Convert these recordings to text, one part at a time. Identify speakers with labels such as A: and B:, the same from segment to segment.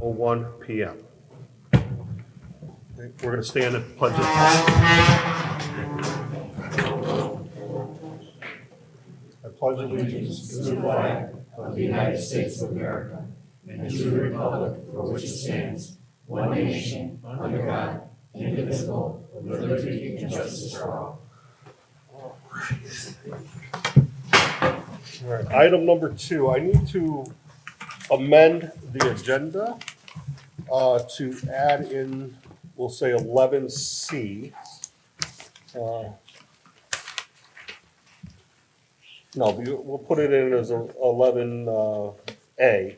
A: 1 p.m. We're going to stand and pledge of I pledge allegiance
B: to the flag of the United States of America and to the republic for which it stands, one nation, under God, indivisible, with liberty and justice for all.
A: All right, item number 2, I need to amend the agenda to add in, we'll say 11C. No, we'll put it in as 11A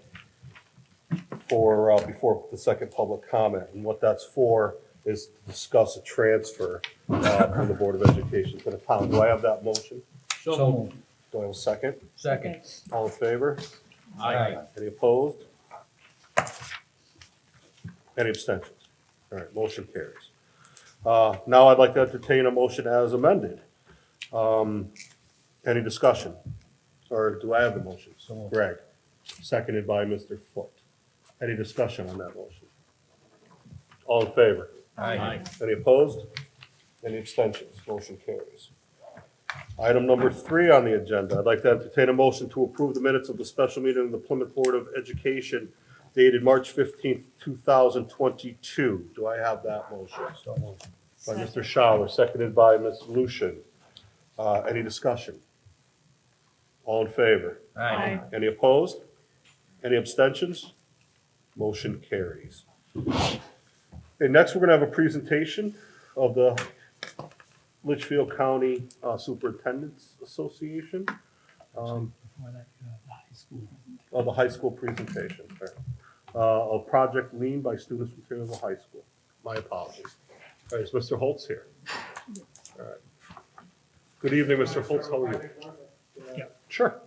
A: for before the second public comment. And what that's for is to discuss a transfer from the Board of Education to the town. Do I have that motion?
C: So moved.
A: Do I have a second?
C: Second.
A: All in favor?
C: Aye.
A: Any opposed? Any abstentions? All right, motion carries. Now I'd like to entertain a motion as amended. Any discussion? Or do I have the motion?
C: So moved.
A: Greg, seconded by Mr. Foote. Any discussion on that motion? All in favor?
C: Aye.
A: Any opposed? Any abstentions? Motion carries. Item number 3 on the agenda, I'd like to entertain a motion to approve the minutes of the special meeting of the Plymouth Board of Education dated March 15th, 2022. Do I have that motion?
C: So moved.
A: By Mr. Fowler, seconded by Ms. Lucian. Any discussion? All in favor?
C: Aye.
A: Any opposed? Any abstentions? Motion carries. Okay, next we're going to have a presentation of the Litchfield County Superintendents Association. Of the high school presentation. A project lean by students from Taylorville High School. My apologies. All right, is Mr. Hultz here? All right. Good evening, Mr. Hultz. How are you?
D: Yeah.
A: Sure.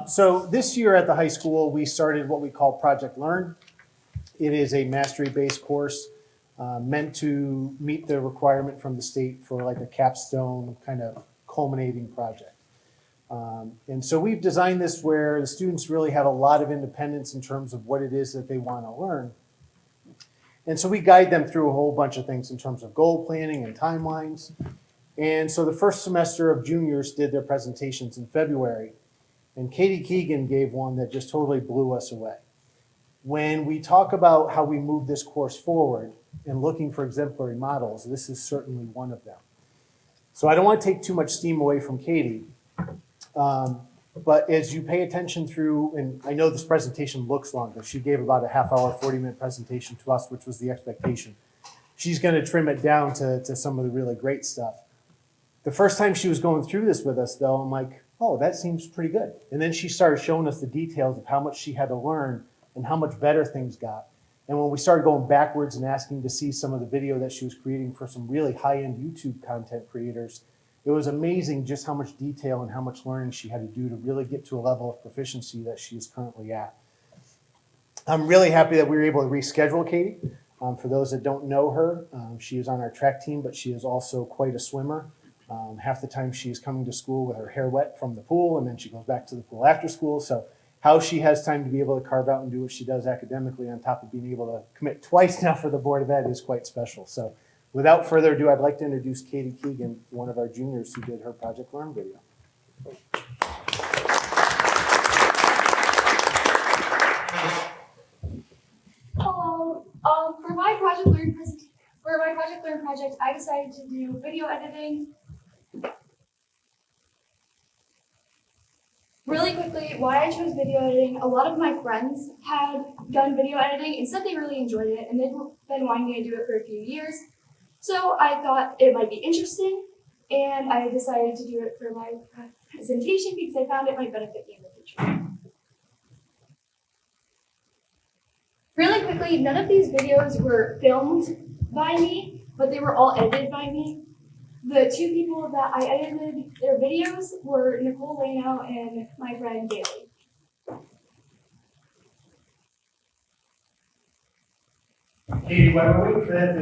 D: So this year at the high school, we started what we call Project Learn. It is a mastery-based course meant to meet the requirement from the state for like a capstone kind of culminating project. And so we've designed this where the students really have a lot of independence in terms of what it is that they want to learn. And so we guide them through a whole bunch of things in terms of goal planning and timelines. And so the first semester of juniors did their presentations in February. And Katie Keegan gave one that just totally blew us away. When we talk about how we move this course forward and looking for exemplary models, this is certainly one of them. So I don't want to take too much steam away from Katie. But as you pay attention through, and I know this presentation looks longer, she gave about a half-hour, 40-minute presentation to us, which was the expectation. She's going to trim it down to some of the really great stuff. The first time she was going through this with us, though, I'm like, oh, that seems pretty good. And then she started showing us the details of how much she had to learn and how much better things got. And when we started going backwards and asking to see some of the video that she was creating for some really high-end YouTube content creators, it was amazing just how much detail and how much learning she had to do to really get to a level of proficiency that she is currently at. I'm really happy that we were able to reschedule Katie. For those that don't know her, she is on our track team, but she is also quite a swimmer. Half the time she is coming to school with her hair wet from the pool, and then she goes back to the pool after school. So how she has time to be able to carve out and do what she does academically on top of being able to commit twice now for the Board of Ed is quite special. So without further ado, I'd like to introduce Katie Keegan, one of our juniors who did her Project Learn video.
E: Hello. For my Project Learn project, I decided to do video editing. Really quickly, why I chose video editing, a lot of my friends had done video editing and said they really enjoyed it, and they've been wanting me to do it for a few years. So I thought it might be interesting, and I decided to do it for my presentation because I found it might benefit me in the future. Really quickly, none of these videos were filmed by me, but they were all edited by me. The two people that I edited their videos were Nicole Lano and my friend Bailey.
F: Katie, while we're waiting for that,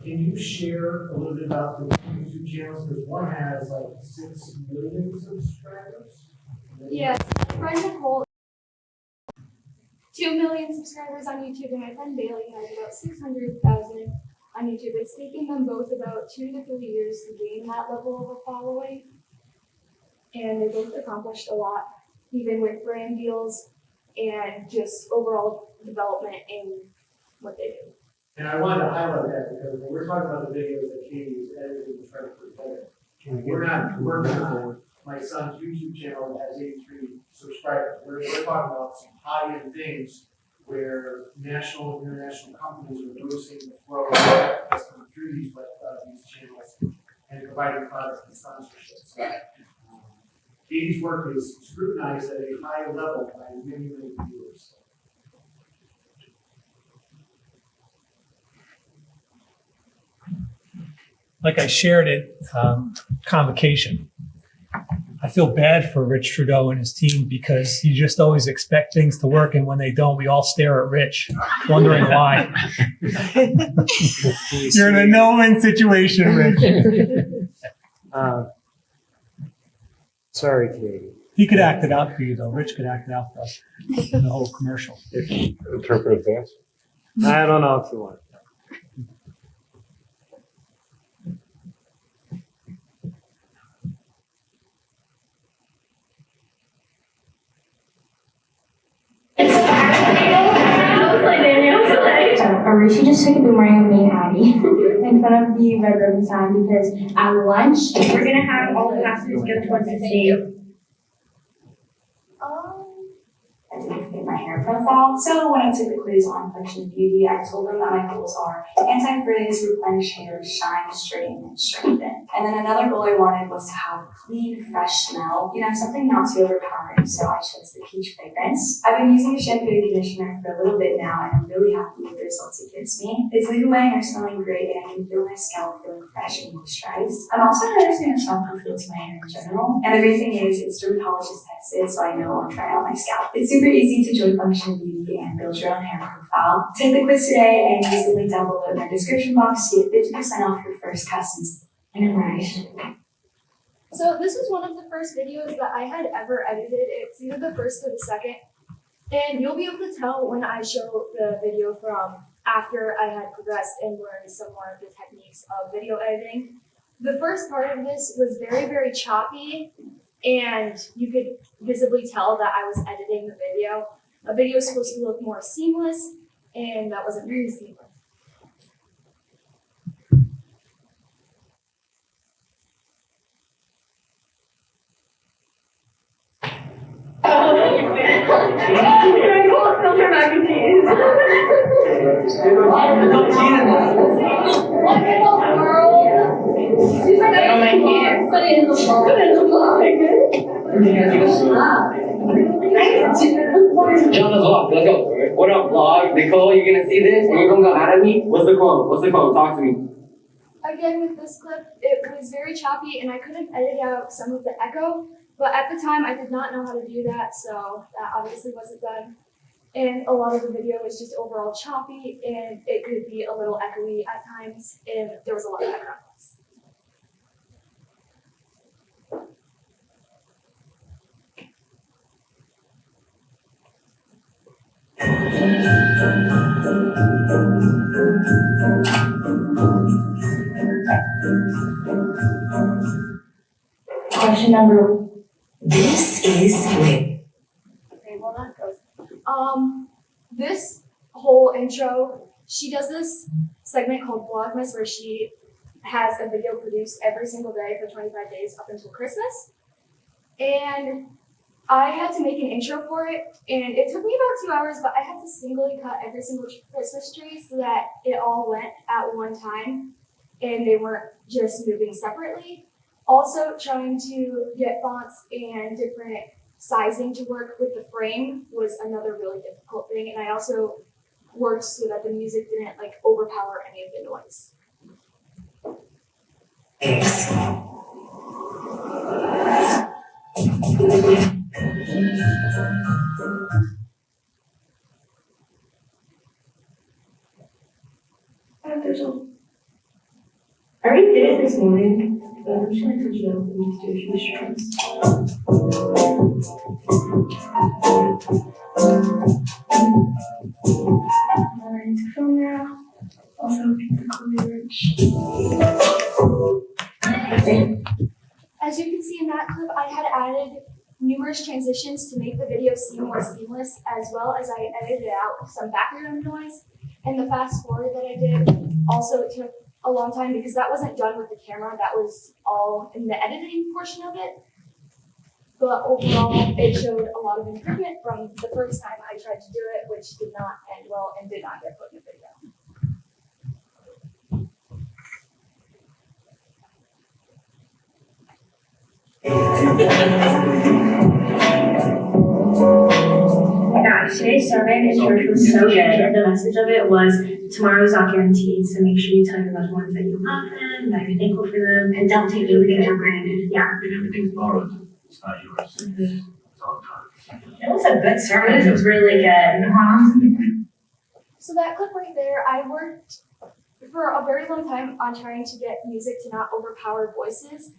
F: can you share a little bit about the YouTube channels? Because one has like 6 million subscribers.
E: Yes, my friend Nicole. 2 million subscribers on YouTube, and my friend Bailey has about 600,000 on YouTube. It's taken them both about 2 to 3 years to gain that level of a following. And they both accomplished a lot, even with brand deals and just overall development in what they do.
F: And I wanted to highlight that because when we're talking about the videos that Katie is editing and trying to put together, we're not working on my son's YouTube channel that has 83 subscribers. We're talking about some high-end things where national and international companies are noticing the flow of traffic that's coming through these channels and providing products and sponsorships. Katie's work is scrutinized at a high level by many, many viewers.
G: Like I shared at convocation, I feel bad for Rich Trudeau and his team because you just always expect things to work, and when they don't, we all stare at Rich, wondering why. You're in a no-win situation, Rich.
D: Sorry, Katie.
G: He could act it out for you, though. Rich could act it out for us in the whole commercial.
A: Interpret advance.
D: I don't know if you want.
H: She just took a boomerang with me and Abby in front of the Red Ribbon sign because at lunch we're gonna have all the classes go towards the state.
I: Get my hair profile. So when I took the quiz on Function of Beauty, I told them that my goals are anti-frizz, replenish hair, shine, straighten, and strengthen. And then another goal I wanted was to have a clean, fresh smell, something not too overpowering, so I chose the peach fragrance. I've been using a shampoo and conditioner for a little bit now, and I'm really happy with the results it gives me. It's leaving my hair smelling great, and I can feel my scalp feeling fresh and moisturized. I'm also noticing a softer feel to my hair in general, and the great thing is it's dermatologist tested, so I know I'm trying out my scalp. It's super easy to join Function of Beauty and build your own hair profile. Take the quiz today and use the link down below in our description box to get 50% off your first custom right.
E: So this was one of the first videos that I had ever edited. It's either the first or the second. And you'll be able to tell when I show the video from after I had progressed and learned some more of the techniques of video editing. The first part of this was very, very choppy, and you could visibly tell that I was editing the video. A video is supposed to look more seamless, and that wasn't very seamless.
H: Filter mac and cheese. She's like, I don't like hair. Put it in the vlog. Put it in the vlog.
B: Get on the vlog. Let's go. What up, vlog? Nicole, you're gonna see this and you're gonna go out at me? What's the quote? What's the quote? Talk to me.
E: Again, with this clip, it was very choppy, and I couldn't edit out some of the echo. But at the time, I did not know how to do that, so that obviously wasn't done. And a lot of the video was just overall choppy, and it could be a little echoey at times, and there was a lot of background noise.
I: Question number. This is with.
E: Okay, well that goes. This whole intro, she does this segment called Vlogmas where she has a video produced every single day for 25 days up until Christmas. And I had to make an intro for it, and it took me about 2 hours, but I had to singly cut every single Christmas tree so that it all went at one time and they weren't just moving separately. Also, trying to get fonts and different sizing to work with the frame was another really difficult thing, and I also worked so that the music didn't overpower any of the noise.
H: I already did it this morning. But I'm just gonna touch it up and just do a few strings. Alright, from now, also keep the coverage.
E: As you can see in that clip, I had added numerous transitions to make the video seem more seamless, as well as I edited out some background noise. And the fast forward that I did also took a long time because that wasn't done with the camera, that was all in the editing portion of it. But overall, it showed a lot of improvement from the first time I tried to do it, which did not end well and did not get put in the video.
H: Guys, today's survey in church was so good. The message of it was tomorrow's not guaranteed, so make sure you tell your loved ones that you love them, that you're thankful for them, and don't take anything for granted. Yeah.
B: And everything's borrowed, it's not yours. It's all time.
H: It was a good service. It was really good.
E: So that clip right there, I worked for a very long time on trying to get music to not overpower voices.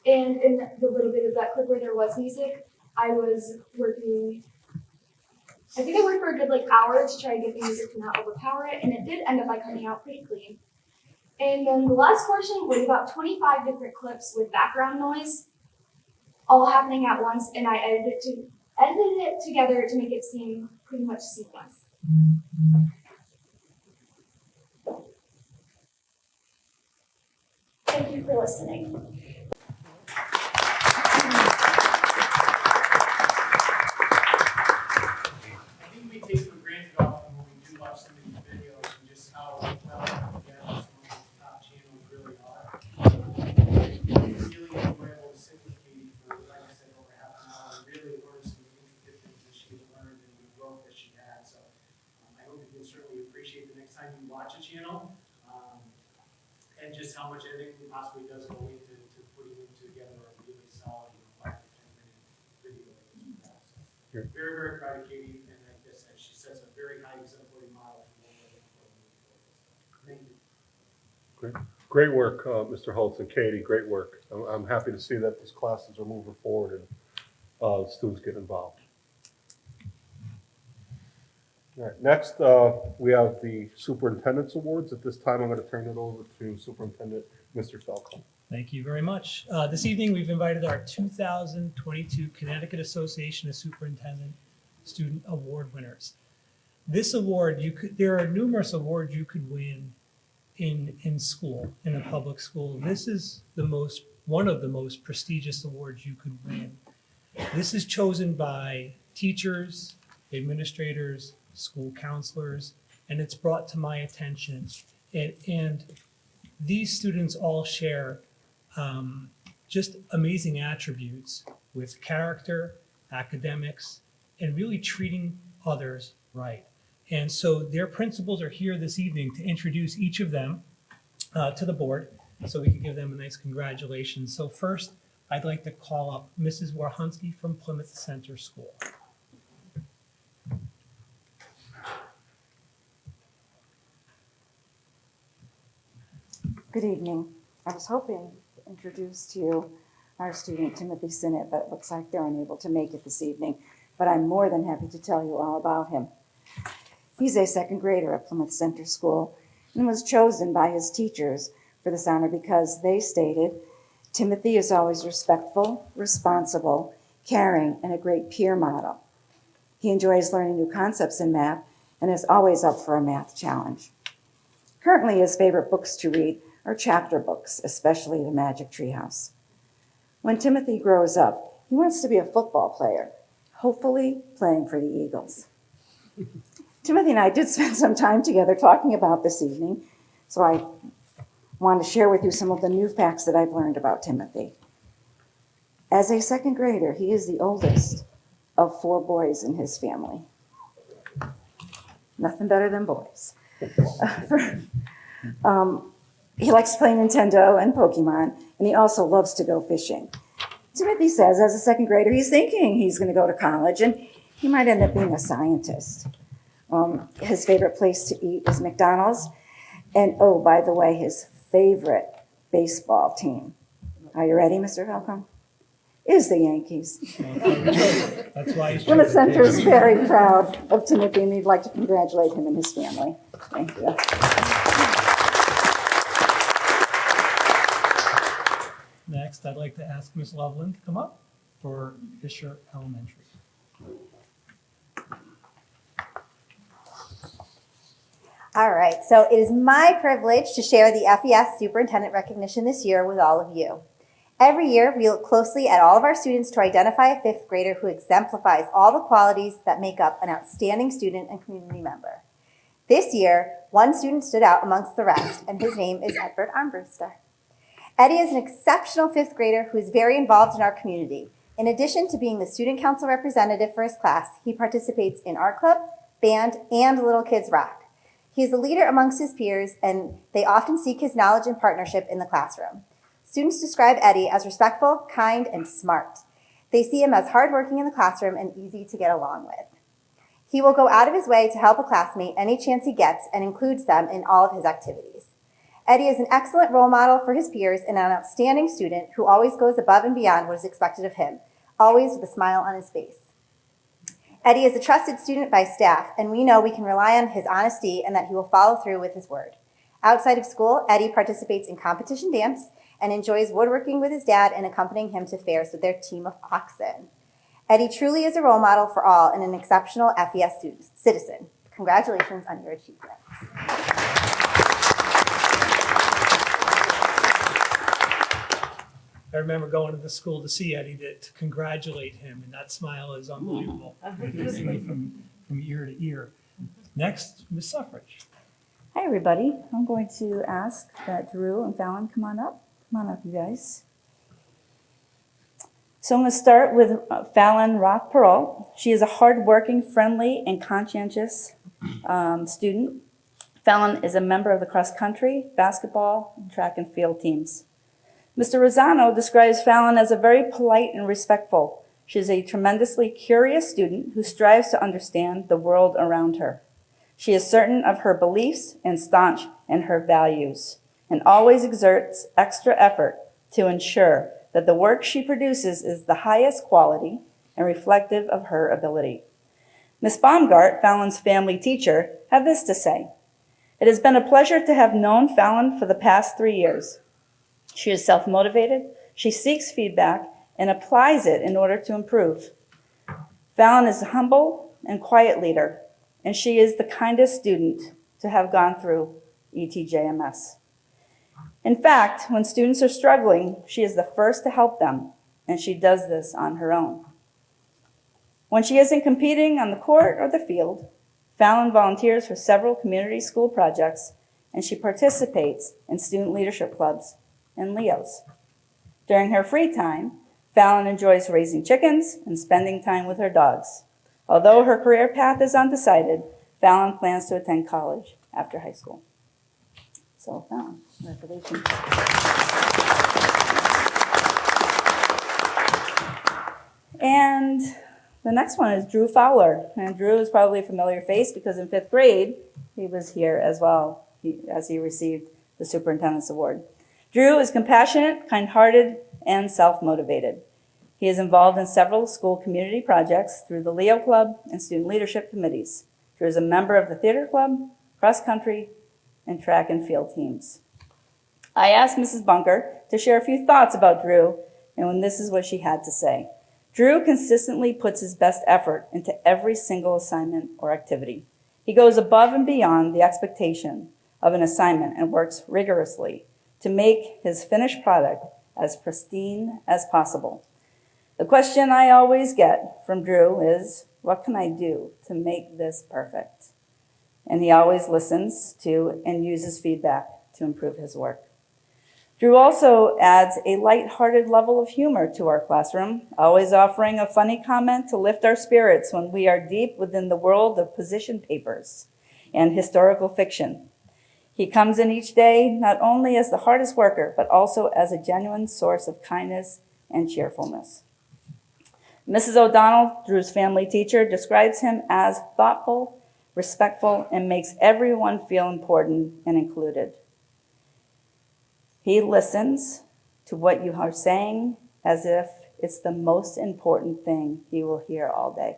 E: And in the little bit of that clip where there was music, I was working, I think I worked for a good hour to try to get the music to not overpower it, and it did end up by coming out pretty clean. And then the last portion was about 25 different clips with background noise, all happening at once, and I edited it together to make it seem pretty much seamless. Thank you for listening.
F: I think we take for granted often when we do watch some of these videos and just how well put together some of these top channels really are. Really enjoyable to sit with Katie for, like I said, over half an hour and really learn some intricate things that she has learned and the growth that she had. So I hope you can certainly appreciate the next time you watch a channel and just how much editing possibly does go into putting it together a really solid 5 to 10 minute video. So very, very proud of Katie, and like I said, she sets a very high exemplary model for what we're looking for. Thank you.
A: Great work, Mr. Hultz and Katie, great work. I'm happy to see that these classes are moving forward and students get involved. All right, next we have the Superintendents Awards. At this time, I'm going to turn it over to Superintendent Mr. Falcone.
G: Thank you very much. This evening, we've invited our 2022 Connecticut Association of Superintendent Student Award winners. This award, there are numerous awards you could win in school, in a public school. This is one of the most prestigious awards you could win. This is chosen by teachers, administrators, school counselors, and it's brought to my attention. And these students all share just amazing attributes with character, academics, and really treating others right. And so their principals are here this evening to introduce each of them to the board so we can give them a nice congratulations. So first, I'd like to call up Mrs. Warhunski from Plymouth Center School.
J: Good evening. I was hoping to introduce to you our student, Timothy Synod, but it looks like they're unable to make it this evening. But I'm more than happy to tell you all about him. He's a second grader at Plymouth Center School and was chosen by his teachers for this honor because they stated, Timothy is always respectful, responsible, caring, and a great peer model. He enjoys learning new concepts in math and is always up for a math challenge. Currently, his favorite books to read are chapter books, especially The Magic Tree House. When Timothy grows up, he wants to be a football player, hopefully playing for the Eagles. Timothy and I did spend some time together talking about this evening, so I want to share with you some of the new facts that I've learned about Timothy. As a second grader, he is the oldest of 4 boys in his family. Nothing better than boys. He likes playing Nintendo and Pokemon, and he also loves to go fishing. Timothy says, as a second grader, he's thinking he's going to go to college, and he might end up being a scientist. His favorite place to eat is McDonald's, and oh, by the way, his favorite baseball team Are you ready, Mr. Falcone? Is the Yankees.
G: That's why he's
J: Plymouth Center is very proud of Timothy, and he'd like to congratulate him and his family. Thank you.
G: Next, I'd like to ask Ms. Loveland to come up for Fisher Elementary.
K: All right, so it is my privilege to share the FES Superintendent Recognition this year with all of you. Every year, we look closely at all of our students to identify a fifth grader who exemplifies all the qualities that make up an outstanding student and community member. This year, one student stood out amongst the rest, and his name is Edward Armbruster. Eddie is an exceptional fifth grader who is very involved in our community. In addition to being the student council representative for his class, he participates in art club, band, and Little Kids Rock. He is a leader amongst his peers, and they often seek his knowledge and partnership in the classroom. Students describe Eddie as respectful, kind, and smart. They see him as hardworking in the classroom and easy to get along with. He will go out of his way to help a classmate any chance he gets and includes them in all of his activities. Eddie is an excellent role model for his peers and an outstanding student who always goes above and beyond what is expected of him, always with a smile on his face. Eddie is a trusted student by staff, and we know we can rely on his honesty and that he will follow through with his word. Outside of school, Eddie participates in competition dance and enjoys woodworking with his dad and accompanying him to fairs with their team of oxen. Eddie truly is a role model for all and an exceptional FES citizen. Congratulations on your achievements.
G: I remember going to the school to see Eddie to congratulate him, and that smile is unbelievable. You can see me from ear to ear. Next, Ms. Suffrage.
J: Hi, everybody. I'm going to ask that Drew and Fallon come on up. Come on up, you guys. So I'm going to start with Fallon Roth-Perot. She is a hardworking, friendly, and conscientious student. Fallon is a member of the cross-country, basketball, and track and field teams. Mr. Rosano describes Fallon as a very polite and respectful. She is a tremendously curious student who strives to understand the world around her. She is certain of her beliefs and staunch in her values, and always exerts extra effort to ensure that the work she produces is the highest quality and reflective of her ability. Ms. Baumgart, Fallon's family teacher, had this to say: "It has been a pleasure to have known Fallon for the past 3 years. She is self-motivated, she seeks feedback, and applies it in order to improve. Fallon is a humble and quiet leader, and she is the kindest student to have gone through ETJMS. In fact, when students are struggling, she is the first to help them, and she does this on her own. When she isn't competing on the court or the field, Fallon volunteers for several community school projects, and she participates in student leadership clubs and Leos. During her free time, Fallon enjoys raising chickens and spending time with her dogs. Although her career path is undecided, Fallon plans to attend college after high school." So, Fallon, congratulations. And the next one is Drew Fowler. And Drew is probably a familiar face because in 5th grade, he was here as well as he received the Superintendents Award. Drew is compassionate, kind-hearted, and self-motivated. He is involved in several school community projects through the Leo Club and student leadership committees. Drew is a member of the theater club, cross-country, and track and field teams. I asked Mrs. Bunker to share a few thoughts about Drew, and this is what she had to say. Drew consistently puts his best effort into every single assignment or activity. He goes above and beyond the expectation of an assignment and works rigorously to make his finished product as pristine as possible. The question I always get from Drew is, what can I do to make this perfect? And he always listens to and uses feedback to improve his work. Drew also adds a light-hearted level of humor to our classroom, always offering a funny comment to lift our spirits when we are deep within the world of position papers and historical fiction. He comes in each day not only as the hardest worker, but also as a genuine source of kindness and cheerfulness. Mrs. O'Donnell, Drew's family teacher, describes him as thoughtful, respectful, and makes everyone feel important and included. He listens,
L: to what you are saying as if it's the most important thing he will hear all day.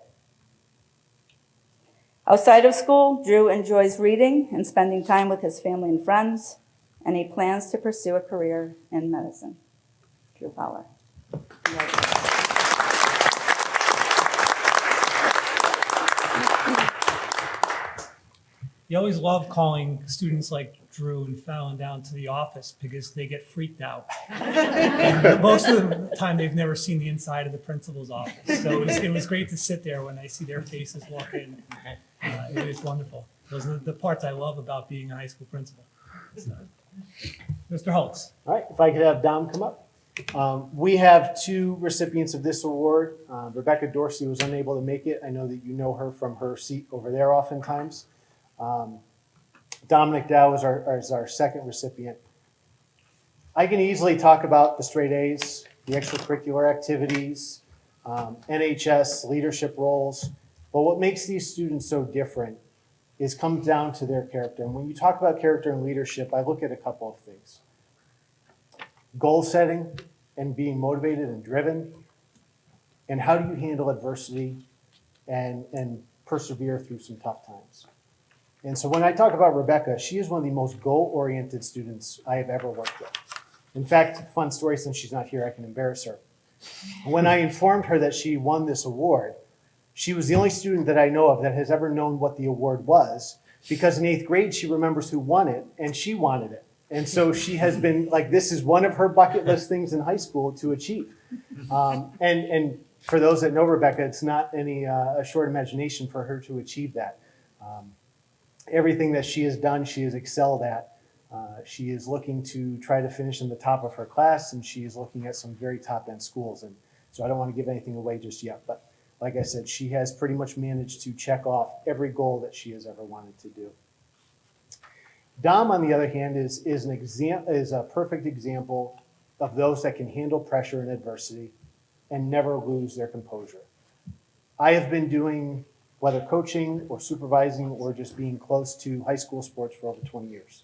L: Outside of school, Drew enjoys reading and spending time with his family and friends, and he plans to pursue a career in medicine. Drew Fowler.
G: You always love calling students like Drew and Fallon down to the office because they get freaked out. And most of the time, they've never seen the inside of the principal's office. So it was great to sit there when I see their faces walk in. It is wonderful. Those are the parts I love about being a high school principal. So, Mr. Hultz.
D: All right, if I could have Dom come up. We have two recipients of this award. Rebecca Dorsey was unable to make it. I know that you know her from her seat over there oftentimes. Dominic Dow is our second recipient. I can easily talk about the straight A's, the extracurricular activities, NHS leadership roles, but what makes these students so different comes down to their character. And when you talk about character and leadership, I look at a couple of things. Goal setting and being motivated and driven, and how do you handle adversity and persevere through some tough times. And so when I talk about Rebecca, she is one of the most goal-oriented students I have ever worked with. In fact, fun story, since she's not here, I can embarrass her. When I informed her that she won this award, she was the only student that I know of that has ever known what the award was, because in 8th grade, she remembers who won it, and she wanted it. And so she has been like, this is one of her bucket list things in high school to achieve. And for those that know Rebecca, it's not a short imagination for her to achieve that. Everything that she has done, she has excelled at. She is looking to try to finish in the top of her class, and she is looking at some very top-end schools. And so I don't want to give anything away just yet, but like I said, she has pretty much managed to check off every goal that she has ever wanted to do. Dom, on the other hand, is a perfect example of those that can handle pressure and adversity and never lose their composure. I have been doing whether coaching or supervising or just being close to high school sports for over 20 years.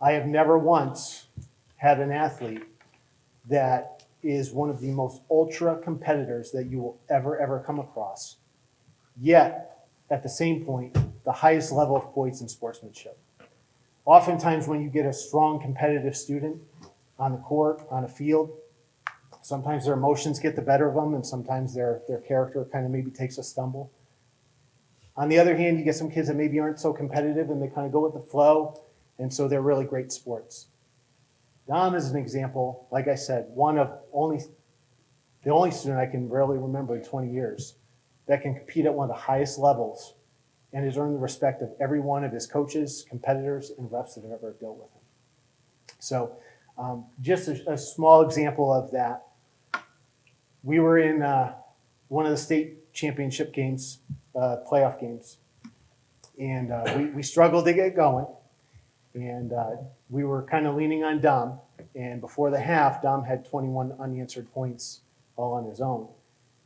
D: I have never once had an athlete that is one of the most ultra competitors that you will ever come across, yet at the same point, the highest level of poise and sportsmanship. Oftentimes when you get a strong competitive student on the court, on a field, sometimes their emotions get the better of them, and sometimes their character kind of maybe takes a stumble. On the other hand, you get some kids that maybe aren't so competitive and they kind of go with the flow, and so they're really great sports. Dom is an example, like I said, the only student I can really remember in 20 years that can compete at one of the highest levels and has earned the respect of every one of his coaches, competitors, and refs that have ever dealt with him. So just a small example of that. We were in one of the state championship games, playoff games, and we struggled to get going. And we were kind of leaning on Dom. And before the half, Dom had 21 unanswered points all on his own.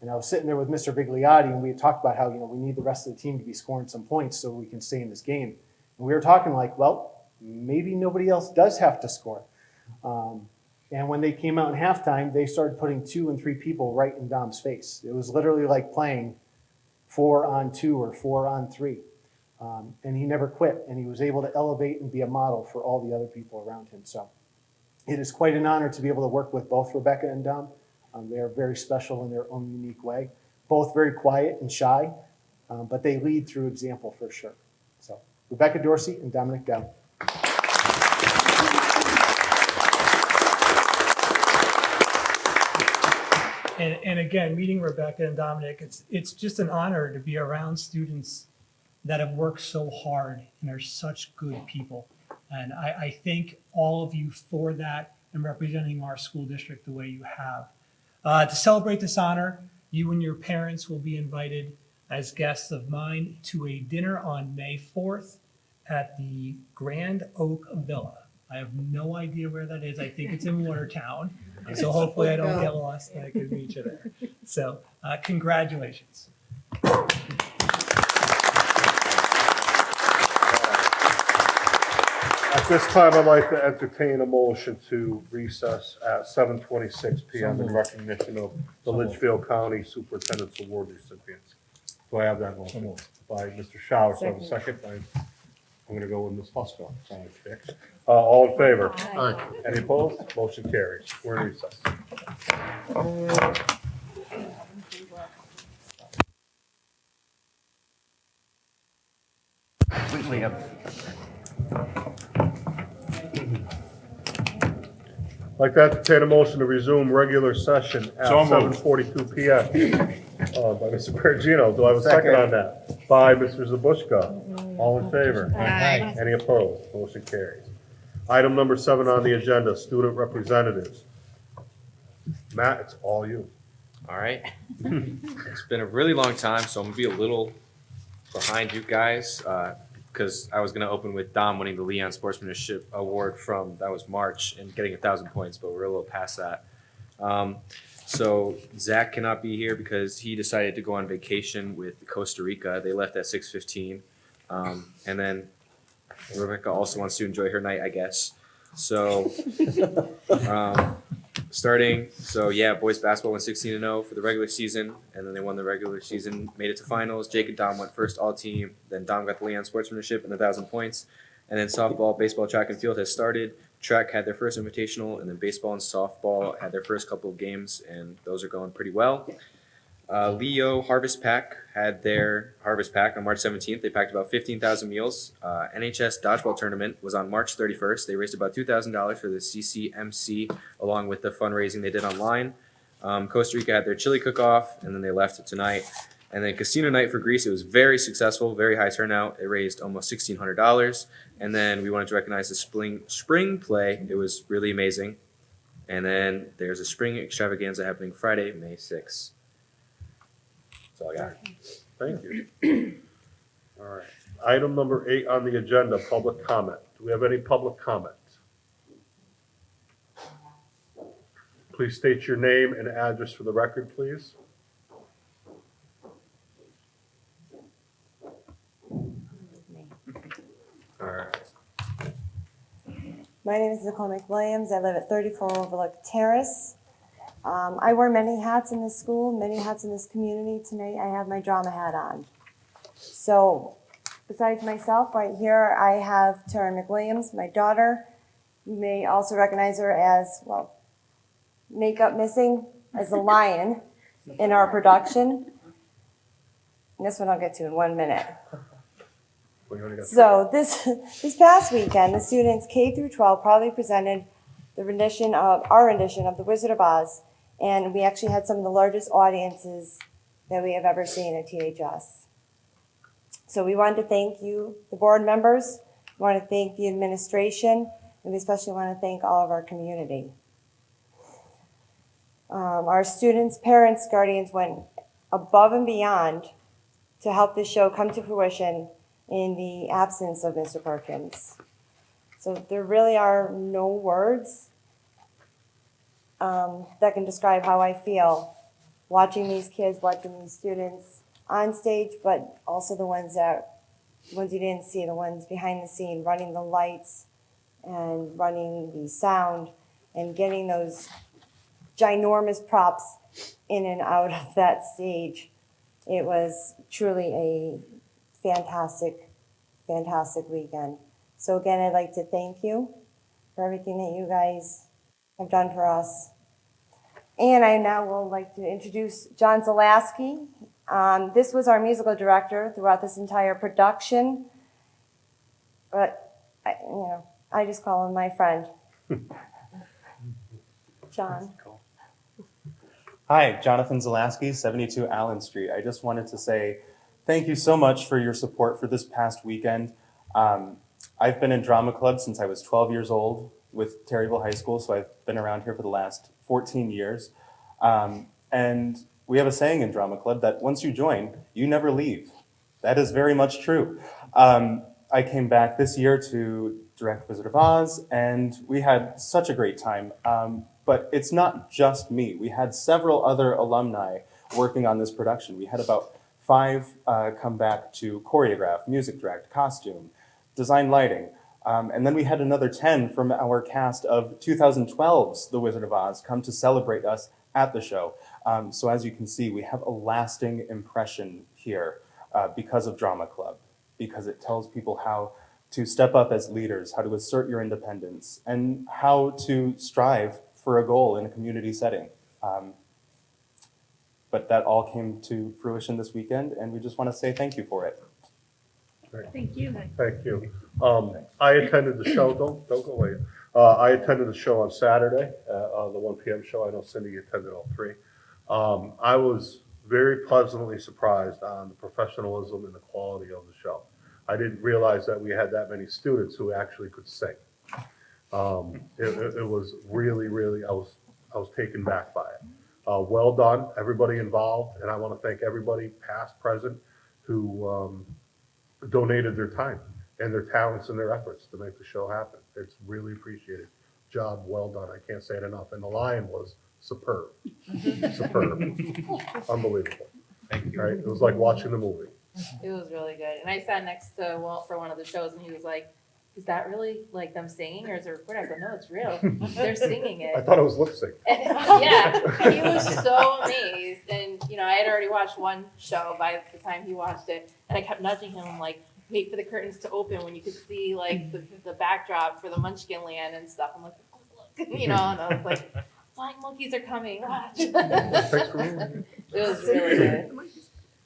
D: And I was sitting there with Mr. Bigliotti, and we had talked about how, we need the rest of the team to be scoring some points so we can stay in this game. And we were talking like, well, maybe nobody else does have to score. And when they came out in halftime, they started putting 2 and 3 people right in Dom's face. It was literally like playing 4-on-2 or 4-on-3. And he never quit, and he was able to elevate and be a model for all the other people around him. So it is quite an honor to be able to work with both Rebecca and Dom. They are very special in their own unique way, both very quiet and shy, but they lead through example for sure. So Rebecca Dorsey and Dominic Dow.
G: And again, meeting Rebecca and Dominic, it's just an honor to be around students that have worked so hard and are such good people. And I thank all of you for that and representing our school district the way you have. To celebrate this honor, you and your parents will be invited as guests of mine to a dinner on May 4th at the Grand Oak Villa. I have no idea where that is. I think it's in Watertown. So hopefully I don't get lost and I can meet you there. So congratulations.
A: At this time, I'd like to entertain a motion to recess at 7:26 PM in recognition of the Litchfield County Superintendents Award recipients. Do I have that motion? By Mr. Schauer, so I have a second. I'm gonna go with Ms. Fusco. All in favor?
C: Aye.
A: Any opposed? Motion carries. We're in recess.
C: We have.
A: I'd like to entertain a motion to resume regular session at
C: So moved.
A: 7:42 PM. By Mr. Perugino. Do I have a second on that? By Mr. Zabushka. All in favor?
C: Aye.
A: Any opposed? Motion carries. Item number 7 on the agenda, student representatives. Matt, it's all you.
M: All right. It's been a really long time, so I'm gonna be a little behind you guys because I was gonna open with Dom winning the Leon Sportsmanship Award that was March and getting 1,000 points, but we're a little past that. So Zach cannot be here because he decided to go on vacation with Costa Rica. They left at 6:15, and then Rebecca also wants to enjoy her night, I guess. So. Boys basketball went 16-0 for the regular season, and then they won the regular season, made it to finals. Jake and Dom went first all team, then Dom got the Leon Sportsmanship and 1,000 points. And then softball, baseball, track and field has started. Track had their first invitational, and then baseball and softball had their first couple of games, and those are going pretty well. Leo Harvest Pack had their Harvest Pack on March 17th. They packed about 15,000 meals. NHS Dodgeball Tournament was on March 31st. They raised about $2,000 for the CCMC along with the fundraising they did online. Costa Rica had their chili cook-off, and then they left tonight. And then Casino Night for Greece, it was very successful, very high turnout. It raised almost $1,600. And then we wanted to recognize the spring play. It was really amazing. And then there's a spring extravaganza happening Friday, May 6th. That's all I got.
A: Thank you. All right. Item number 8 on the agenda, public comment. Do we have any public comment? Please state your name and address for the record, please. All right.
N: My name is Nicole McWilliams. I live at 34 Overlook Terrace. I wear many hats in this school, many hats in this community. Tonight I have my drama hat on. So besides myself, right here I have Tara McWilliams, my daughter. You may also recognize her as, well, makeup missing as the lion in our production. And this one I'll get to in 1 minute. So this past weekend, the students K through 12 proudly presented our rendition of The Wizard of Oz, and we actually had some of the largest audiences that we have ever seen at THS. So we wanted to thank you, the board members. We want to thank the administration, and we especially want to thank all of our community. Our students, parents, guardians went above and beyond to help this show come to fruition in the absence of Mr. Perkins. So there really are no words that can describe how I feel watching these kids, watching these students on stage, but also the ones you didn't see, the ones behind the scene, running the lights and running the sound and getting those ginormous props in and out of that stage. It was truly a fantastic, fantastic weekend. So again, I'd like to thank you for everything that you guys have done for us. And I now would like to introduce John Zolaski. This was our musical director throughout this entire production. But, I just call him my friend. John.
O: Hi, Jonathan Zolaski, 72 Allen Street. I just wanted to say thank you so much for your support for this past weekend. I've been in drama club since I was 12 years old with Terryville High School, so I've been around here for the last 14 years. And we have a saying in drama club that once you join, you never leave. That is very much true. I came back this year to direct Wizard of Oz, and we had such a great time. But it's not just me. We had several other alumni working on this production. We had about 5 come back to choreograph, music direct, costume, design lighting. And then we had another 10 from our cast of 2012's The Wizard of Oz come to celebrate us at the show. So as you can see, we have a lasting impression here because of Drama Club, because it tells people how to step up as leaders, how to assert your independence, and how to strive for a goal in a community setting. But that all came to fruition this weekend, and we just want to say thank you for it.
L: Thank you.
A: Thank you. I attended the show, don't go away. I attended the show on Saturday, the 1 p.m. show. I know Cindy attended all three. I was very pleasantly surprised on the professionalism and the quality of the show. I didn't realize that we had that many students who actually could sing. It was really, really, I was taken back by it. Well done, everybody involved, and I want to thank everybody, past, present, who donated their time and their talents and their efforts to make the show happen. It's really appreciated. Job well done. I can't say it enough. And the lion was superb. Superb. Unbelievable.
C: Thank you.
A: Right? It was like watching the movie.
P: It was really good. And I sat next to Walt for one of the shows, and he was like, is that really like them singing, or is it recorded? I go, no, it's real. They're singing it.
A: I thought it was lip sync.
P: Yeah, he was so amazed. And, you know, I had already watched one show by the time he watched it, and I kept nudging him. I'm like, wait for the curtains to open when you could see like the backdrop for the Munchkin Land and stuff. I'm like, oh, look, you know, and I was like, flying monkeys are coming. Watch.
A: Thanks for reading.
P: It was really good.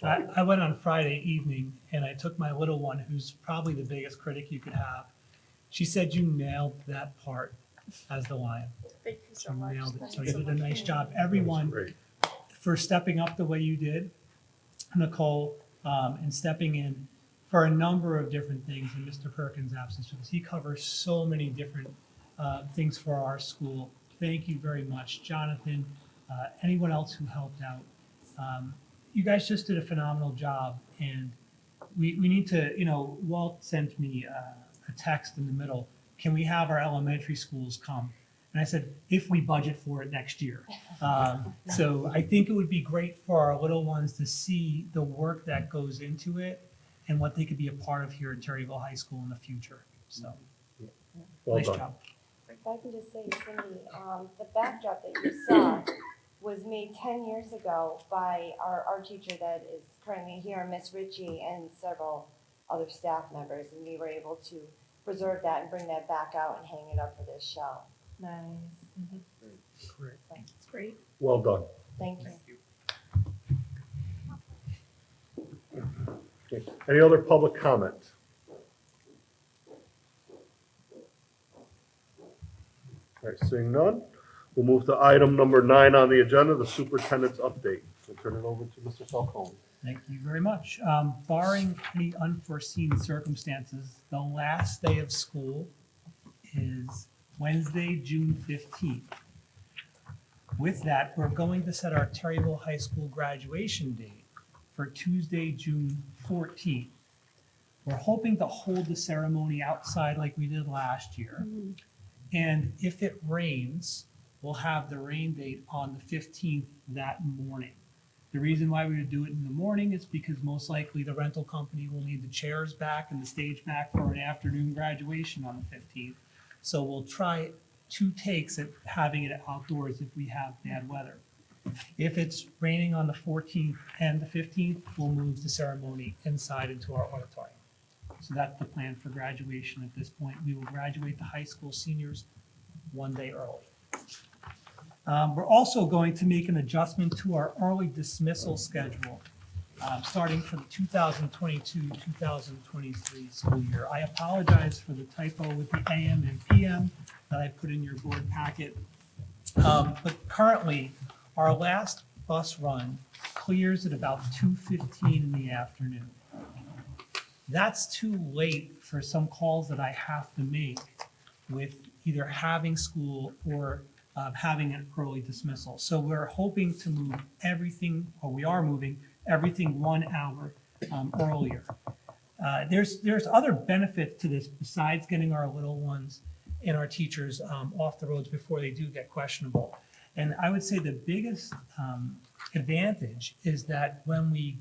G: I went on Friday evening and I took my little one, who's probably the biggest critic you could have. She said you nailed that part as the lion.
P: Thank you so
G: You
P: much.
G: nailed it. So you did a nice job. Everyone, for stepping up the way you did, Nicole, and stepping in for a number of different things in Mr. Perkins' absence, because he covers so many different things for our school. Thank you very much, Jonathan, anyone else who helped out. You guys just did a phenomenal job, and we need to, you know, Walt sent me a text in the middle. Can we have our elementary schools come? And I said, if we budget for it next year. So I think it would be great for our little ones to see the work that goes into it and what they could be a part of here at Terryville High School in the future. So,
A: Well
G: nice
A: done.
G: job.
N: If I can just say, Cindy, the backdrop that you saw was made 10 years ago by our art teacher that is currently here, Miss Ritchie, and several other staff members, and we were able to preserve that and bring that back out and hang it up for this show.
P: Nice.
A: Great.
P: It's great.
A: Well done.
N: Thank you.
A: Okay. Any other public comment? All right, seeing none, we'll move to item number 9 on the agenda, the superintendent's update. We'll turn it over to Mr. Falcone.
G: Thank you very much. Barring any unforeseen circumstances, the last day of school is Wednesday, June 15th. With that, we're going to set our Terryville High School graduation date for Tuesday, June 14th. We're hoping to hold the ceremony outside like we did last year. And if it rains, we'll have the rain date on the 15th that morning. The reason why we would do it in the morning is because most likely the rental company will need the chairs back and the stage back for an afternoon graduation on the 15th. So we'll try 2 takes at having it outdoors if we have bad weather. If it's raining on the 14th and the 15th, we'll move the ceremony inside into our auditorium. So that's the plan for graduation at this point. We will graduate the high school seniors 1 day early. We're also going to make an adjustment to our early dismissal schedule, starting for the 2022-2023 school year. I apologize for the typo with the AM and PM that I put in your board packet. But currently, our last bus run clears at about 2:15 in the afternoon. That's too late for some calls that I have to make with either having school or having an early dismissal. So we're hoping to move everything, or we are moving everything 1 hour earlier. There's other benefits to this besides getting our little ones and our teachers off the roads before they do get questionable. And I would say the biggest advantage is that when we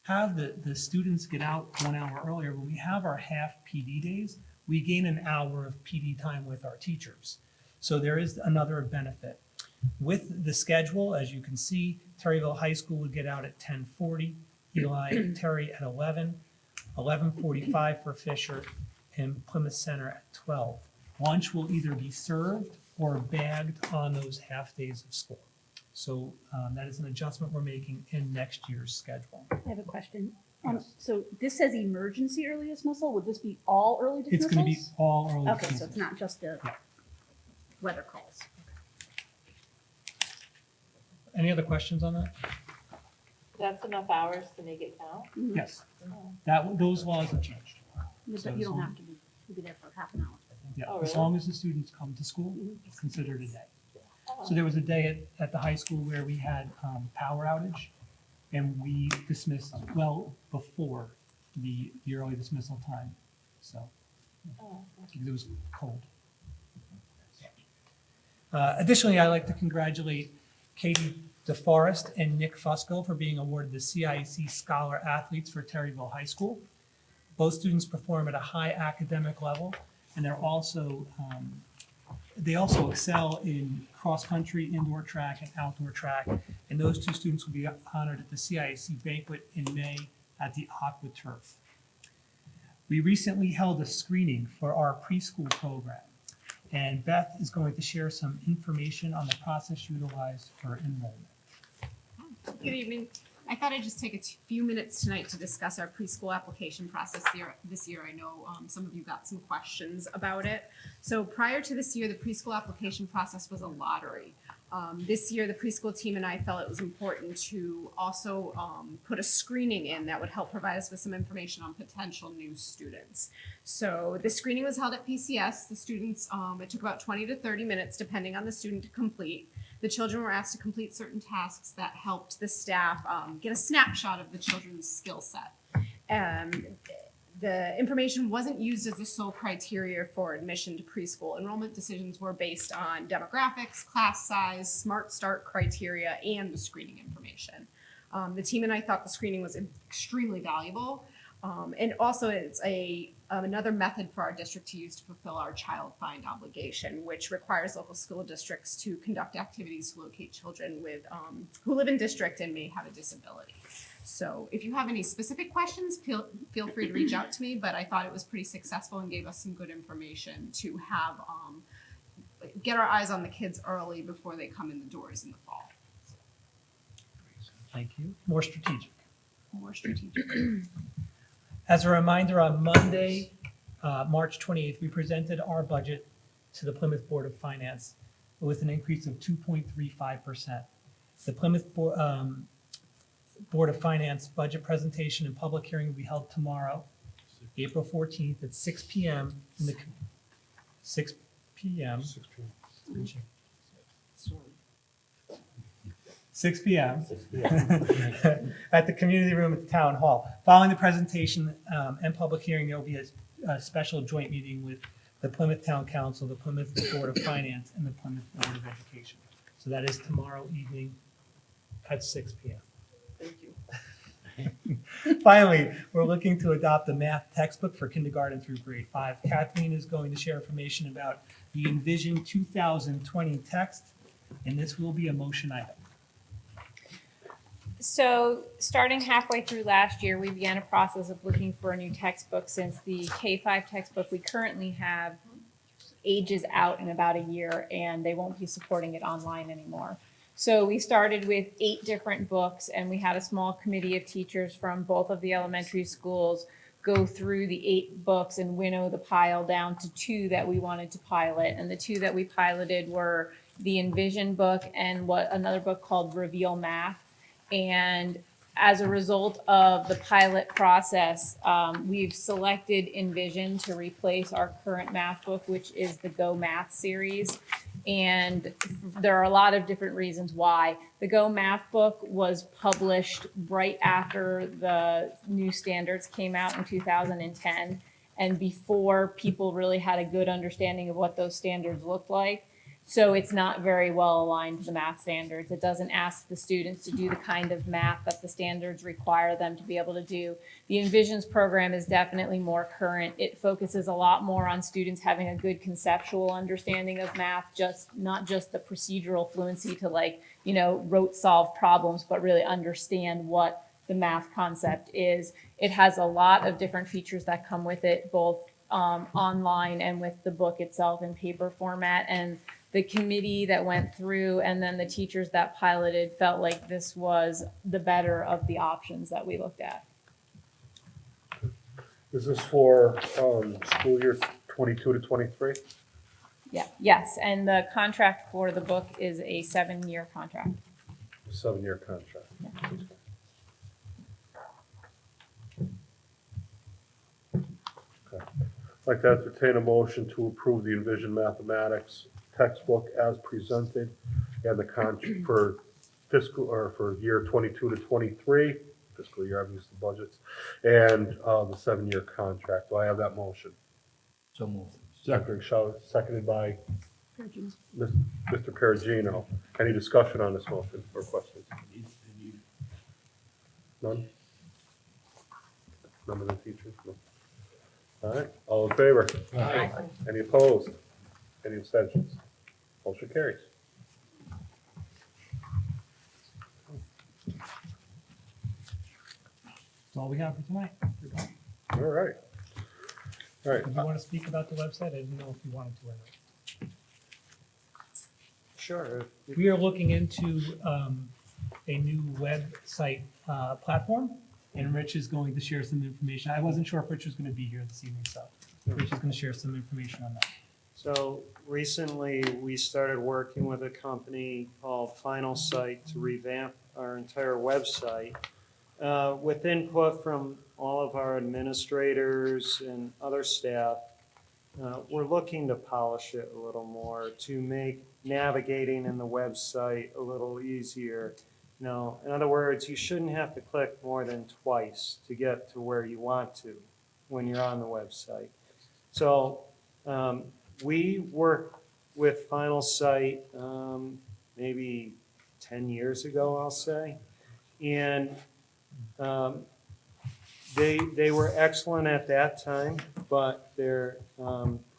G: have the students get out 1 hour earlier, when we have our half PD days, we gain an hour of PD time with our teachers. So there is another benefit. With the schedule, as you can see, Terryville High School would get out at 10:40, Eli Terry at 11, 11:45 for Fisher, and Plymouth Center at 12. Lunch will either be served or bagged on those half days of school. So that is an adjustment we're making in next year's schedule.
Q: I have a question. So this says emergency early dismissal. Would this be all early dismissals?
G: It's going to be all early
Q: Okay, so
G: dismissal.
Q: it's not just the weather calls.
G: Any other questions on that?
P: That's enough hours to make it count?
G: Yes.
P: Oh.
G: Those laws have changed.
Q: But you don't have to be, you'll be there for half an hour.
G: Yeah,
P: Oh,
G: as
P: really?
G: long as the students come to school, it's considered a day. So there was a day at the high school where we had power outage, and we dismissed well before the early dismissal time. So,
P: Oh.
G: because it was cold. Additionally, I'd like to congratulate Katie DeForest and Nick Fusco for being awarded the CIAC Scholar Athletes for Terryville High School. Both students perform at a high academic level, and they also excel in cross-country, indoor track, and outdoor track. And those two students will be honored at the CIAC banquet in May at the Aqua Turf. We recently held a screening for our preschool program, and Beth is going to share some information on the process utilized for enrollment.
R: Good evening. I thought I'd just take a few minutes tonight to discuss our preschool application process this year. I know some of you got some questions about it. So prior to this year, the preschool application process was a lottery. This year, the preschool team and I felt it was important to also put a screening in that would help provide us with some information on potential new students. So the screening was held at PCS. The students, it took about 20 to 30 minutes depending on the student to complete. The children were asked to complete certain tasks that helped the staff get a snapshot of the children's skill set. The information wasn't used as the sole criteria for admission to preschool. Enrollment decisions were based on demographics, class size, Smart Start criteria, and the screening information. The team and I thought the screening was extremely valuable. And also it's another method for our district to use to fulfill our child find obligation, which requires local school districts to conduct activities to locate children with who live in district and may have a disability. So if you have any specific questions, feel free to reach out to me, but I thought it was pretty successful and gave us some good information to have get our eyes on the kids early before they come in the doors in the fall.
G: Thank you. More strategic.
R: More strategic.
G: As a reminder, on Monday, March 28th, we presented our budget to the Plymouth Board of Finance with an increase of 2.35%. The Plymouth Board of Finance budget presentation and public hearing will be held tomorrow, April 14th at 6 p.m. in the 6 p.m. 6 p.m. at the community room at the town hall. Following the presentation and public hearing, there will be a special joint meeting with the Plymouth Town Council, the Plymouth Board of Finance, and the Plymouth Board of Education. So that is tomorrow evening at 6 p.m.
P: Thank you.
G: Finally, we're looking to adopt a math textbook for kindergarten through grade 5. Kathleen is going to share information about the Envision 2020 text, and this will be a motion item.
S: So starting halfway through last year, we began a process of looking for a new textbook since the K-5 textbook we currently have ages out in about a year and they won't be supporting it online anymore. So we started with 8 different books and we had a small committee of teachers from both of the elementary schools go through the 8 books and winnow the pile down to 2 that we wanted to pilot. And the 2 that we piloted were the Envision book and another book called Reveal Math. And as a result of the pilot process, we've selected Envision to replace our current math book, which is the Go Math series. And there are a lot of different reasons why. The Go Math book was published right after the new standards came out in 2010 and before people really had a good understanding of what those standards looked like. So it's not very well aligned to the math standards. It doesn't ask the students to do the kind of math that the standards require them to be able to do. The Envisions program is definitely more current. It focuses a lot more on students having a good conceptual understanding of math, not just the procedural fluency to rote solve problems, but really understand what the math concept is. It has a lot of different features that come with it, both online and with the book itself in paper format. And the committee that went through and then the teachers that piloted felt like this was the better of the options that we looked at.
A: Is this for school year 22 to 23?
S: Yeah, yes, and the contract for the book is a 7-year contract.
A: 7-year contract.
S: Yeah.
A: Okay. I'd like to entertain a motion to approve the Envision Mathematics textbook as presented and the contract for for year 22 to 23, fiscal year, I've used the budgets, and the 7-year contract. Do I have that motion?
C: So moved.
A: Seconded by Mr. Perugino. Any discussion on this motion or questions? None? None of the teachers? No. All right, all in favor?
C: Aye.
A: Any opposed? Any abstentions? Motion carries.
G: That's all we have for tonight.
A: All right. All right.
G: Do you want to speak about the website? I didn't know if you wanted to or not.
D: Sure.
G: We are looking into a new website platform, and Rich is going to share some information. I wasn't sure if Rich was going to be here this evening, so Rich is going to share some information on that.
T: So recently, we started working with a company called Final Site to revamp our entire website. With input from all of our administrators and other staff, we're looking to polish it a little more to make navigating in the website a little easier. In other words, you shouldn't have to click more than twice to get to where you want to when you're on the website. So we worked with Final Site maybe 10 years ago, I'll say, and they were excellent at that time, but their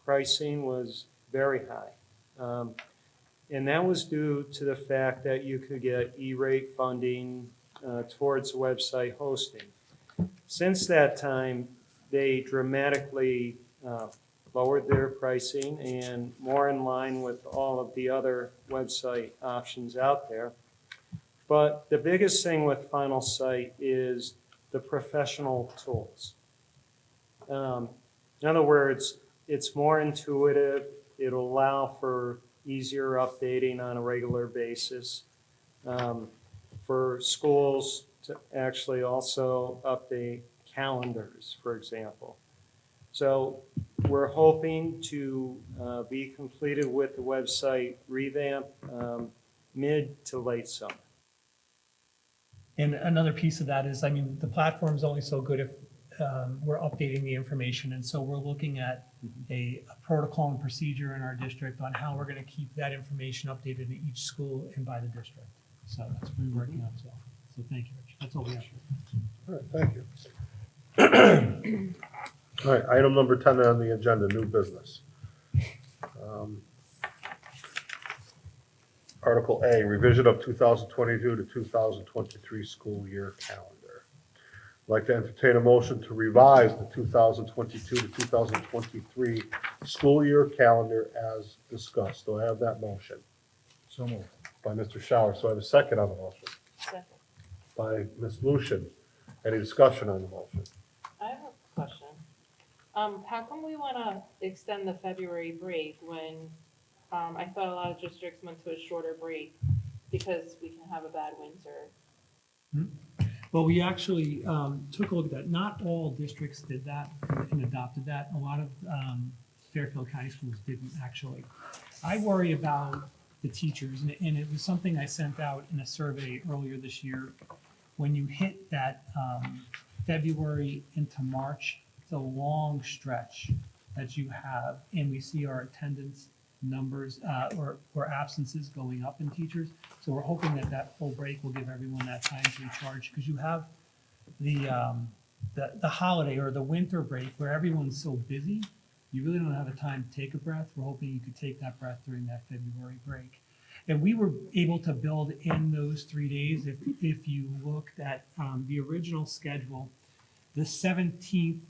T: pricing was very high. And that was due to the fact that you could get E-rate funding towards website hosting. Since that time, they dramatically lowered their pricing and more in line with all of the other website options out there. But the biggest thing with Final Site is the professional tools. In other words, it's more intuitive. It'll allow for easier updating on a regular basis. For schools to actually also update calendars, for example. So we're hoping to be completed with the website revamp mid to late summer.
G: And another piece of that is, the platform's only so good if we're updating the information. And so we're looking at a protocol and procedure in our district on how we're going to keep that information updated in each school and by the district. So that's what we're working on as well. So thank you, Rich. That's all we have.
A: All right, thank you. All right, item number 10 on the agenda, new business. Article A, revision of 2022 to 2023 school year calendar. I'd like to entertain a motion to revise the 2022 to 2023 school year calendar as discussed. Do I have that motion?
C: So moved.
A: By Mr. Shower. So I have a second on the motion.
P: Second.
A: By Ms. Lucian. Any discussion on the motion?
P: I have a question. How come we want to extend the February break when I thought a lot of districts went to a shorter break because we can have a bad winter?
G: Well, we actually took a look at that. Not all districts did that and adopted that. A lot of Fairfield County schools didn't actually. I worry about the teachers, and it was something I sent out in a survey earlier this year. When you hit that February into March, it's a long stretch that you have, and we see our attendance numbers or absences going up in teachers. So we're hoping that that full break will give everyone that time to recharge, because you have the holiday or the winter break where everyone's so busy, you really don't have a time to take a breath. We're hoping you could take that breath during that February break. And we were able to build in those 3 days. If you looked at the original schedule, the 17th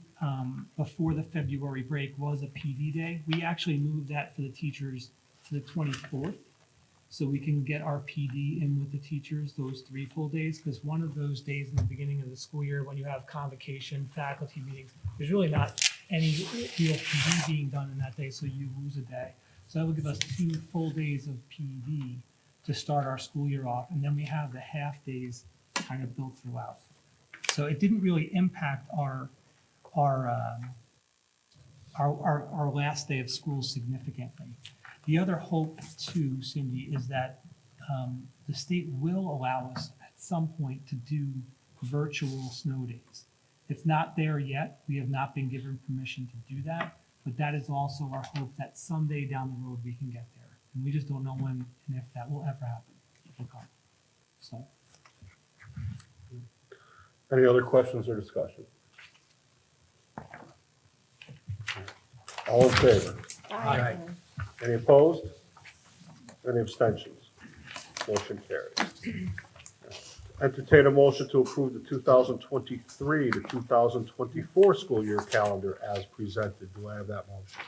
G: before the February break was a PD day. We actually moved that for the teachers to the 24th, so we can get our PD in with the teachers those 3 full days, because one of those days in the beginning of the school year, when you have convocation, faculty meetings, there's really not any real PD being done in that day, so you lose a day. So that will give us 2 full days of PD to start our school year off, and then we have the half days kind of built throughout. So it didn't really impact our last day of school significantly. The other hope too, Cindy, is that the state will allow us at some point to do virtual snow days. It's not there yet. We have not been given permission to do that, but that is also our hope that someday down the road we can get there. And we just don't know when and if that will ever happen. So.
A: Any other questions or discussion? All in favor?
C: Aye.
A: Any opposed? Any abstentions? Motion carries. Entertain a motion to approve the 2023 to 2024 school year calendar as presented. Do I have that motion?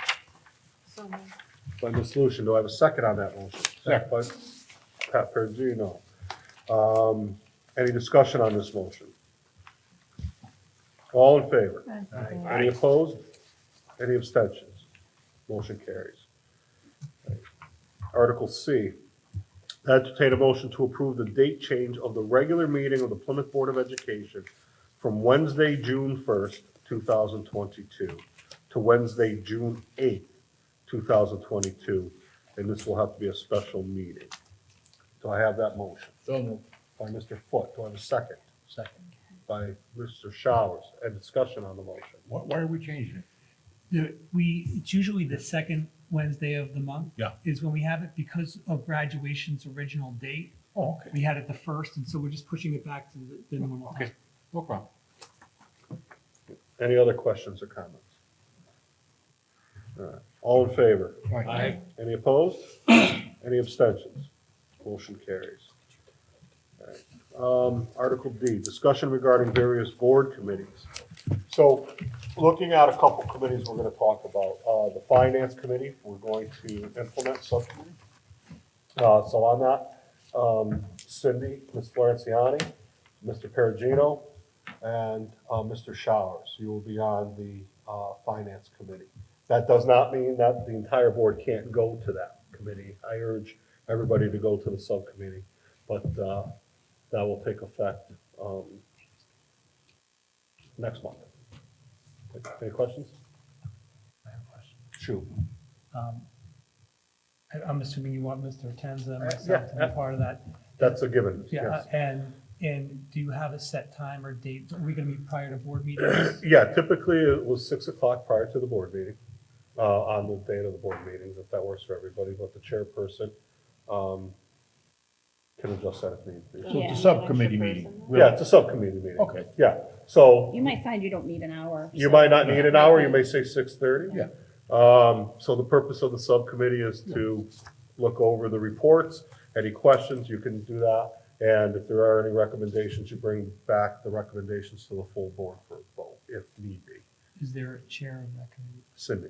P: So moved.
A: By Ms. Lucian, do I have a second on that motion? Second. By Pat Perugino. Any discussion on this motion? All in favor?
C: Aye.
A: Any opposed? Any abstentions? Motion carries. Article C, entertain a motion to approve the date change of the regular meeting of the Plymouth Board of Education from Wednesday, June 1st, 2022 to Wednesday, June 8th, 2022, and this will have to be a special meeting. Do I have that motion?
C: So moved.
A: By Mr. Foote. Do I have a second?
C: Second.
A: By Mr. Showers. And discussion on the motion.
C: Why are we changing it?
G: It's usually the second Wednesday of the month.
C: Yeah.
G: Is when we have it because of graduation's original date.
C: Oh, okay.
G: We had it the first, and so we're just pushing it back to the normal time.
C: Okay, no problem.
A: Any other questions or comments? All right. All in favor?
C: Aye.
A: Any opposed? Any abstentions? Motion carries. All right. Article D, discussion regarding various board committees. So looking at a couple committees we're going to talk about. The Finance Committee, we're going to implement subcommittee. So on that, Cindy, Ms. Florenciani, Mr. Perugino, and Mr. Showers, you will be on the Finance Committee. That does not mean that the entire board can't go to that committee. I urge everybody to go to the subcommittee, but that will take effect next month. Any questions?
G: I have a question.
A: Shoot.
G: I'm assuming you want Mr. Tenza and myself
A: yeah,
G: to be part of that.
A: That's a given,
G: Yeah,
A: yes.
G: and do you have a set time or date? Are we going to be prior to board meetings?
A: Yeah, typically it was 6 o'clock prior to the board meeting, on the date of the board meetings, if that works for everybody, but the chairperson can adjust that if need be.
C: So it's a subcommittee meeting?
A: Yeah, it's a subcommittee meeting.
C: Okay.
A: Yeah, so
Q: You might find you don't need an hour.
A: you might not need an hour, you may say 6:30.
C: Yeah.
A: So the purpose of the subcommittee is to look over the reports. Any questions, you can do that. And if there are any recommendations, you bring back the recommendations to the full board for a vote, if need be.
G: Is there a chair of that committee?
A: Cindy,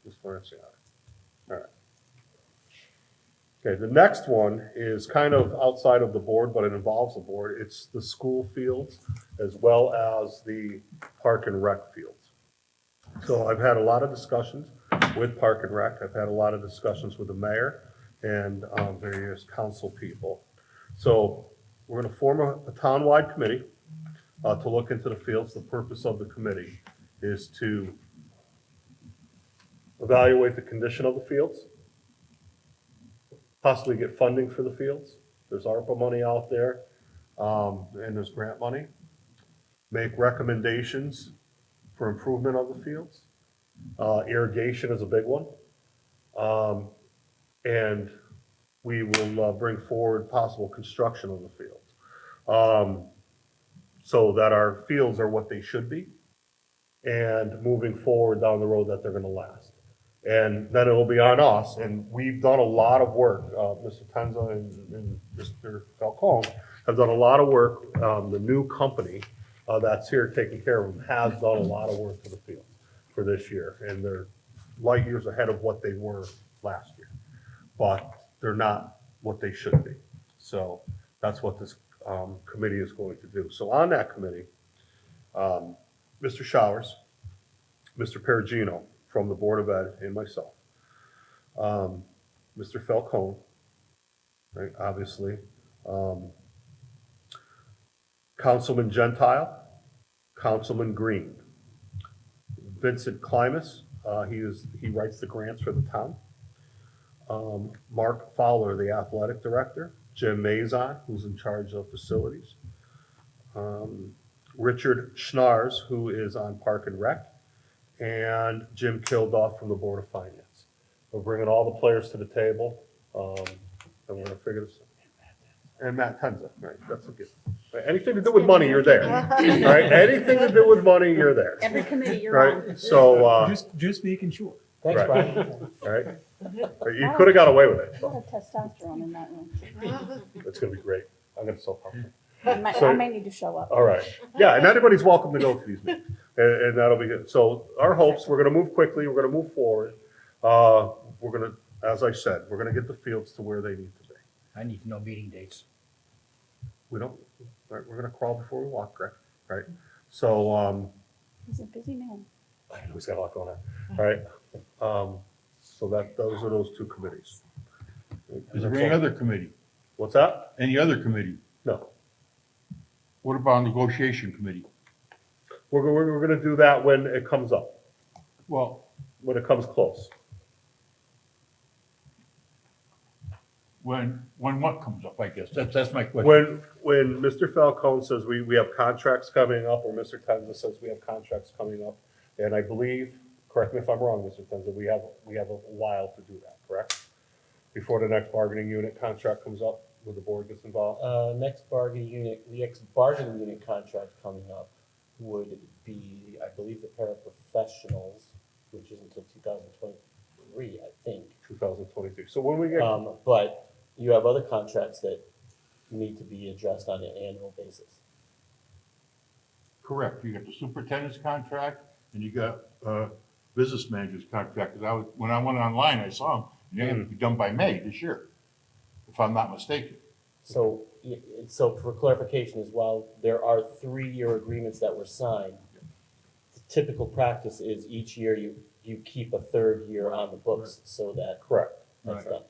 A: Ms. Florenciani. All right. Okay, the next one is kind of outside of the board, but it involves the board. It's the school fields as well as the park and rec fields. So I've had a lot of discussions with Park and Rec. I've had a lot of discussions with the mayor and various council people. So we're going to form a town-wide committee to look into the fields. The purpose of the committee is to evaluate the condition of the fields, possibly get funding for the fields. There's ARPA money out there, and there's grant money. Make recommendations for improvement of the fields. Irrigation is a big one. and we will bring forward possible construction of the fields. So that our fields are what they should be, and moving forward down the road that they're gonna last. And then it'll be on us, and we've done a lot of work, Mr. Tenza and Mr. Falcone have done a lot of work. The new company that's here taking care of them has done a lot of work to the field for this year, and they're light years ahead of what they were last year. But they're not what they should be. So that's what this committee is going to do. So on that committee, Mr. Showers, Mr. Perugino from the Board of Ed, and myself, Mr. Falcone, right, obviously, Councilman Gentile, Councilman Green, Vincent Klimas, he writes the grants for the town. Mark Fowler, the athletic director, Jim Mazon, who's in charge of facilities, Richard Schnars, who is on Park and Rec, and Jim Kilduff from the Board of Finance. We're bringing all the players to the table, and we're gonna figure this out. And Matt Tenza, right, that's a good. Right? Anything to do with money, you're there, right? Anything to do with money, you're there.
Q: Every committee you're on.
A: Right, so,
G: Just making sure.
A: Thanks, Brian. Right, you could have got away with it.
Q: A lot of testosterone in that room.
A: It's gonna be great. I'm gonna sell popcorn.
Q: I might need to show up.
A: All right. Yeah, and everybody's welcome to go to these meetings, and that'll be good. So our hopes, we're gonna move quickly, we're gonna move forward. We're gonna, as I said, we're gonna get the fields to where they need to be.
C: I need to know meeting dates.
A: We don't, right, we're gonna crawl before we walk, correct? Right? So,
Q: He's a busy man.
A: I know he's got a lot going on, right? So those are those two committees.
C: Is there any other committee?
A: What's that?
C: Any other committee?
A: No.
C: What about negotiation committee?
A: We're gonna do that when it comes up,
C: Well,
A: when it comes close.
C: when what comes up, I guess, that's my question.
A: When Mr. Falcone says we have contracts coming up, or Mr. Tenza says we have contracts coming up, and I believe, correct me if I'm wrong, Mr. Tenza, we have a while to do that, correct? Before the next bargaining unit contract comes up, where the board gets involved?
U: The next bargaining unit contract coming up would be, I believe, the paraprofessionals, which is until 2023, I think.
A: 2023. So when we get,
U: but you have other contracts that need to be addressed on an annual basis.
C: Correct, you got the superintendent's contract, and you got business manager's contract, because when I went online, I saw them, and they have to be done by May this year, if I'm not mistaken.
U: So for clarification as well, there are 3-year agreements that were signed. The typical practice is each year you keep a 3rd year on the books, so that.
A: Correct.
U: That's done.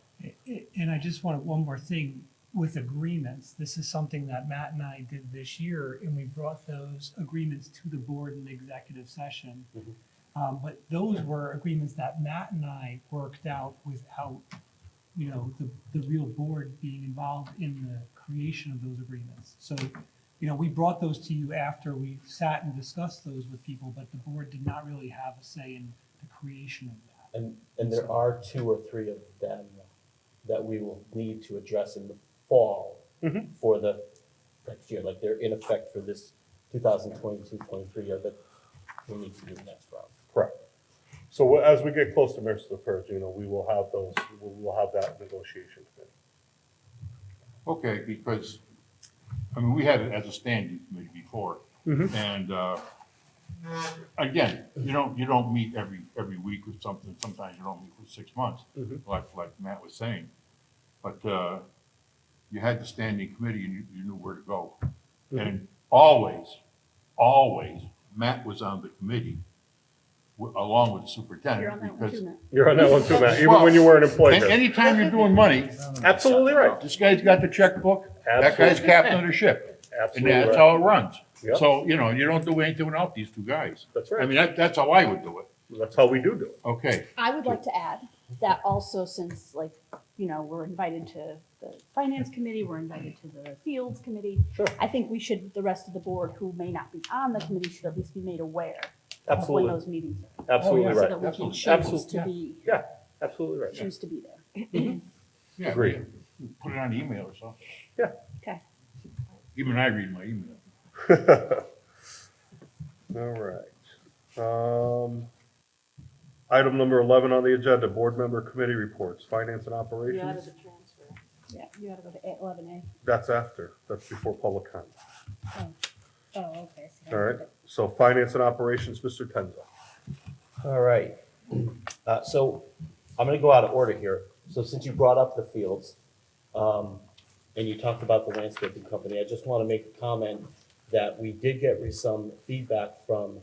G: And I just wanted one more thing with agreements. This is something that Matt and I did this year, and we brought those agreements to the board in the executive session. But those were agreements that Matt and I worked out without, the real board being involved in the creation of those agreements. So, we brought those to you after we sat and discussed those with people, but the board did not really have a say in the creation of that.
U: And there are 2 or 3 of them that we will need to address in the fall for the next year. Like they're in effect for this 2022-23 year, but we need to do the next round.
A: correct. So as we get close to Mr. Perugino, we will have that negotiation committee.
C: Okay, because, we had it as a standing committee before, and, again, you don't meet every week or something, sometimes you don't meet for 6 months, like Matt was saying. But, you had the standing committee and you knew where to go. And always, Matt was on the committee along with the superintendent.
Q: You're on that one too, Matt.
A: You're on that one too, Matt, even when you weren't employed there.
C: Anytime you're doing money.
A: Absolutely right.
C: This guy's got the checkbook, that guy's captain of the ship.
A: Absolutely
C: And that's
A: right.
C: how it runs.
A: Yep.
C: So, you don't do anything without these 2 guys.
A: That's right.
C: That's how I would do it.
A: That's how we do it.
C: Okay.
Q: I would like to add that also since we're invited to the finance committee, we're invited to the fields committee.
A: Sure.
Q: I think the rest of the board who may not be on the committee should at least be made aware
A: Absolutely.
Q: of when those meetings are.
A: Absolutely
Q: So
A: right.
Q: that we can
A: Absolutely.
Q: choose to be.
A: Yeah, absolutely right.
Q: Choose to be there.
C: Yeah,
A: Agreed.
C: put it on email or something.
A: Yeah.
Q: Okay.
C: Even I read my email.
A: All right. Item number 11 on the agenda, board member committee reports, finance and
Q: You added
A: operations.
Q: the transfer. Yeah, you gotta go to 11A.
A: That's after, that's before public comment.
Q: Oh, okay. See, I
A: All right,
Q: did it.
A: so finance and operations, Mr. Tenza.
U: All right. So I'm going to go out of order here. So since you brought up the fields, and you talked about the landscaping company, I just want to make a comment that we did get some feedback from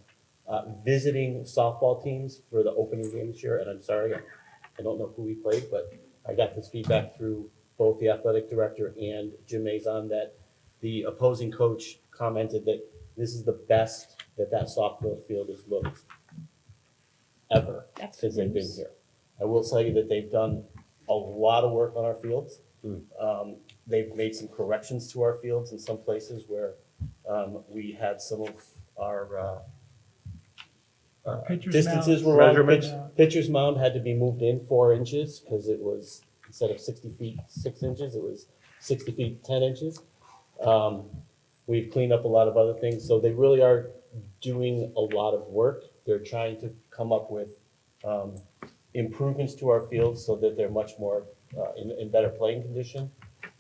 U: visiting softball teams for the opening game this year. And I'm sorry, I don't know who we played, but I got this feedback through both the athletic director and Jim Mazon that the opposing coach commented that this is the best that softball field has looked ever
Q: That's
U: since they've been
Q: news.
U: here. I will tell you that they've done a lot of work on our fields. They've made some corrections to our fields in some places where we had some of our
G: Pitcher's
U: distances
G: mound.
U: were wrong.
A: Measurements.
U: Pitcher's mound had to be moved in 4 inches because it was, instead of 60 feet, 6 inches, it was 60 feet, 10 inches. We've cleaned up a lot of other things, so they really are doing a lot of work. They're trying to come up with improvements to our fields so that they're much more in better playing condition.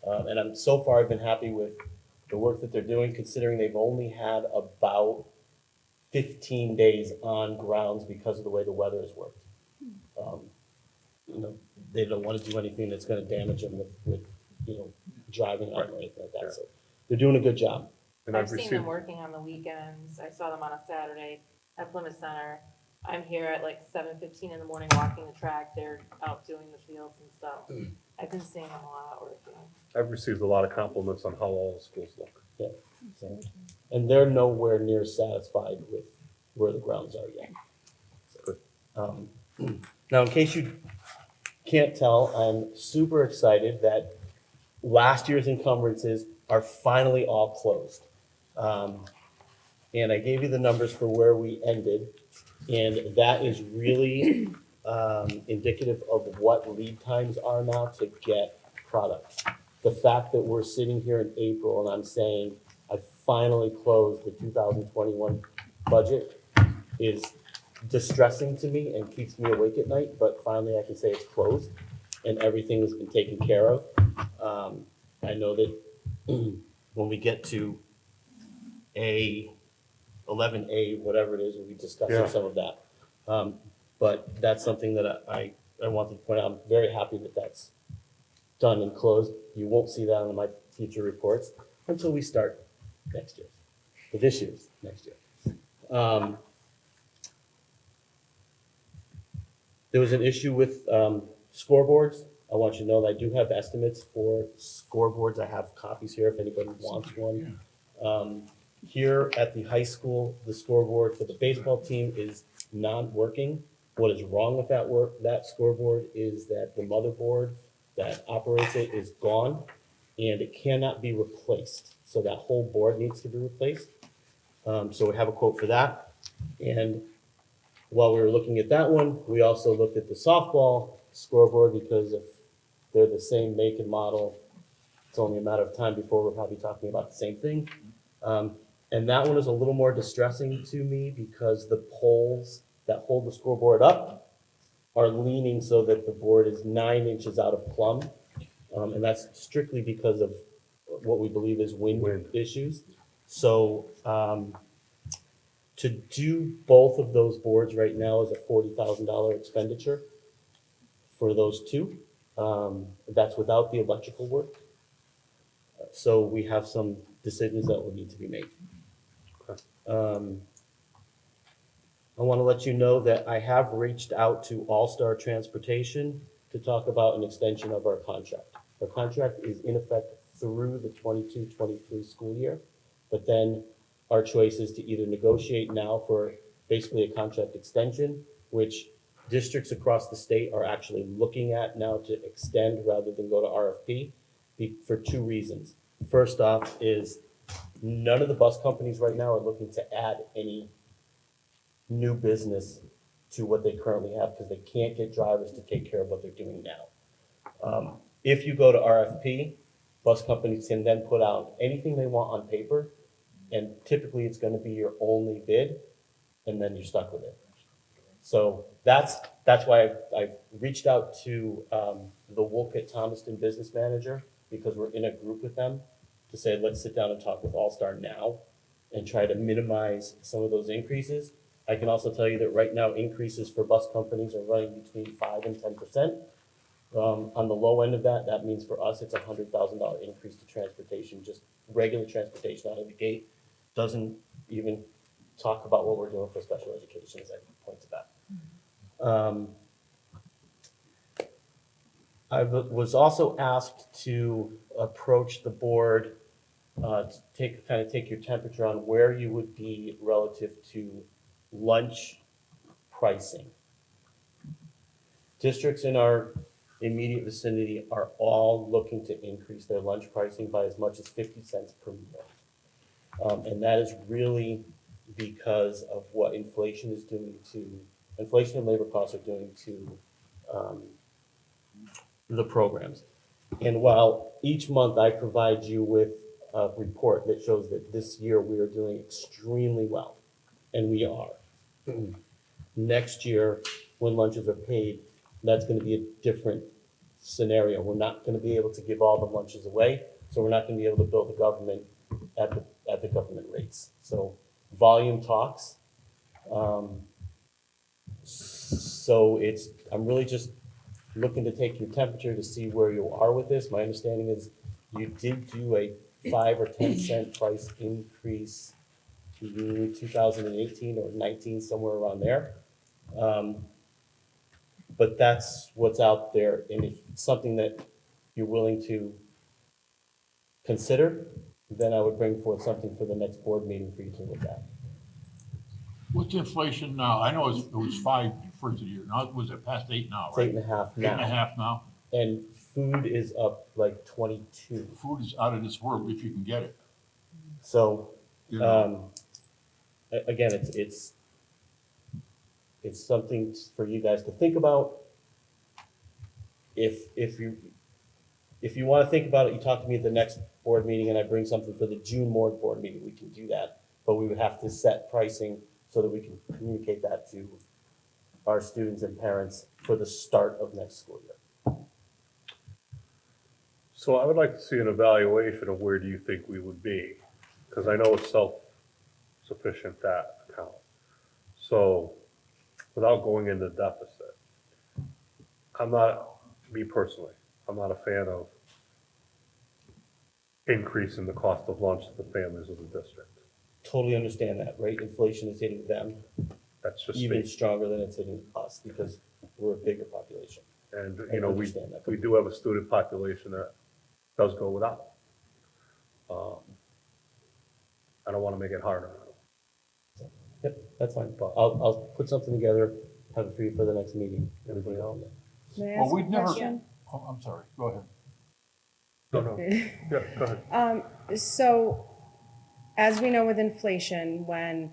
U: And so far I've been happy with the work that they're doing, considering they've only had about 15 days on grounds because of the way the weather has worked. They don't want to do anything that's going to damage them with driving on or anything like that. So they're doing a good job.
A: And
P: I've seen them working on the weekends. I saw them on a Saturday at Plymouth Center. I'm here at like 7:15 in the morning walking the track. They're out doing the fields and stuff. I've been seeing them a lot working.
A: I've received a lot of compliments on how all the schools look.
U: Yeah. So, and they're nowhere near satisfied with where the grounds are yet. So, now, in case you can't tell, I'm super excited that last year's encumbrances are finally all closed. And I gave you the numbers for where we ended, and that is really indicative of what lead times are now to get product. The fact that we're sitting here in April and I'm saying I finally closed the 2021 budget is distressing to me and keeps me awake at night, but finally I can say it's closed and everything has been taken care of. I know that when we get to 11A, whatever it is, we'll be discussing some of that. But that's something that I wanted to point out. I'm very happy that that's done and closed. You won't see that on my future reports until we start next year. But this year's next year. There was an issue with scoreboards. I want you to know that I do have estimates for scoreboards. I have copies here if anybody wants one. Here at the high school, the scoreboard for the baseball team is not working. What is wrong with that scoreboard is that the motherboard that operates it is gone and it cannot be replaced. So that whole board needs to be replaced. So we have a quote for that. And while we were looking at that one, we also looked at the softball scoreboard because if they're the same make and model, it's only a matter of time before we're probably talking about the same thing. And that one is a little more distressing to me because the poles that hold the scoreboard up are leaning so that the board is 9 inches out of plumb. And that's strictly because of what we believe is wind issues. So to do both of those boards right now is a $40,000 expenditure for those two. That's without the electrical work. So we have some decisions that will need to be made. I want to let you know that I have reached out to All Star Transportation to talk about an extension of our contract. Our contract is in effect through the 22-23 school year, but then our choice is to either negotiate now for basically a contract extension, which districts across the state are actually looking at now to extend rather than go to RFP for two reasons. First off is none of the bus companies right now are looking to add any new business to what they currently have because they can't get drivers to take care of what they're doing now. If you go to RFP, bus companies can then put out anything they want on paper, and typically it's gonna be your only bid, and then you're stuck with it. So that's why I've reached out to the Wolcott Thomaston business manager, because we're in a group with them, to say, let's sit down and talk with All-Star now and try to minimize some of those increases. I can also tell you that right now, increases for bus companies are running between 5 and 10%. On the low end of that, that means for us, it's $100,000 increase to transportation, just regular transportation out of the gate. Doesn't even talk about what we're doing for special education, as I point to that. I was also asked to approach the board, to take your temperature on where you would be relative to lunch pricing. Districts in our immediate vicinity are all looking to increase their lunch pricing by as much as 50 cents per meal. And that is really because of what inflation is doing to, inflation and labor costs are doing to the programs. And while each month I provide you with a report that shows that this year we are doing extremely well, and we are. Next year, when lunches are paid, that's going to be a different scenario. We're not going to be able to give all the lunches away, so we're not going to be able to build the government at the government rates. So volume talks. So I'm really just looking to take your temperature to see where you are with this. My understanding is you did do a 5 or 10 cent price increase in 2018 or 19, somewhere around there. But that's what's out there, and if it's something that you're willing to consider, then I would bring forth something for the next board meeting for you to look at.
C: What's inflation now? I know it was 5 first of the year. Now, was it past 8 now,
U: It's
C: right?
U: 8.5 now.
C: 8.5 now?
U: And food is up like 22.
C: Food is out of this world if you can get it.
U: So,
C: You know.
U: again, it's something for you guys to think about. If you want to think about it, you talk to me at the next board meeting and I bring something for the June board meeting, we can do that. But we would have to set pricing so that we can communicate that to our students and parents for the start of next school year.
A: So I would like to see an evaluation of where do you think we would be, because I know it's self-sufficient, that account. So without going into deficit, me personally, I'm not a fan of increasing the cost of lunch to the families of the district.
U: Totally understand that, right? Inflation is hitting them
A: That's just
U: even
A: me.
U: stronger than it's hitting us because we're a bigger population.
A: And,
U: I
A: you know,
U: understand that.
A: we do have a student population that does go without. I don't want to make it harder on them.
U: Yep, that's fine. I'll put something together, have it for you for the next meeting. Everybody else?
N: May I
C: Well,
N: ask
C: we've
N: a
C: never.
N: question?
C: Oh, I'm sorry. Go ahead.
A: No. Yeah, go ahead.
R: So, as we know with inflation, when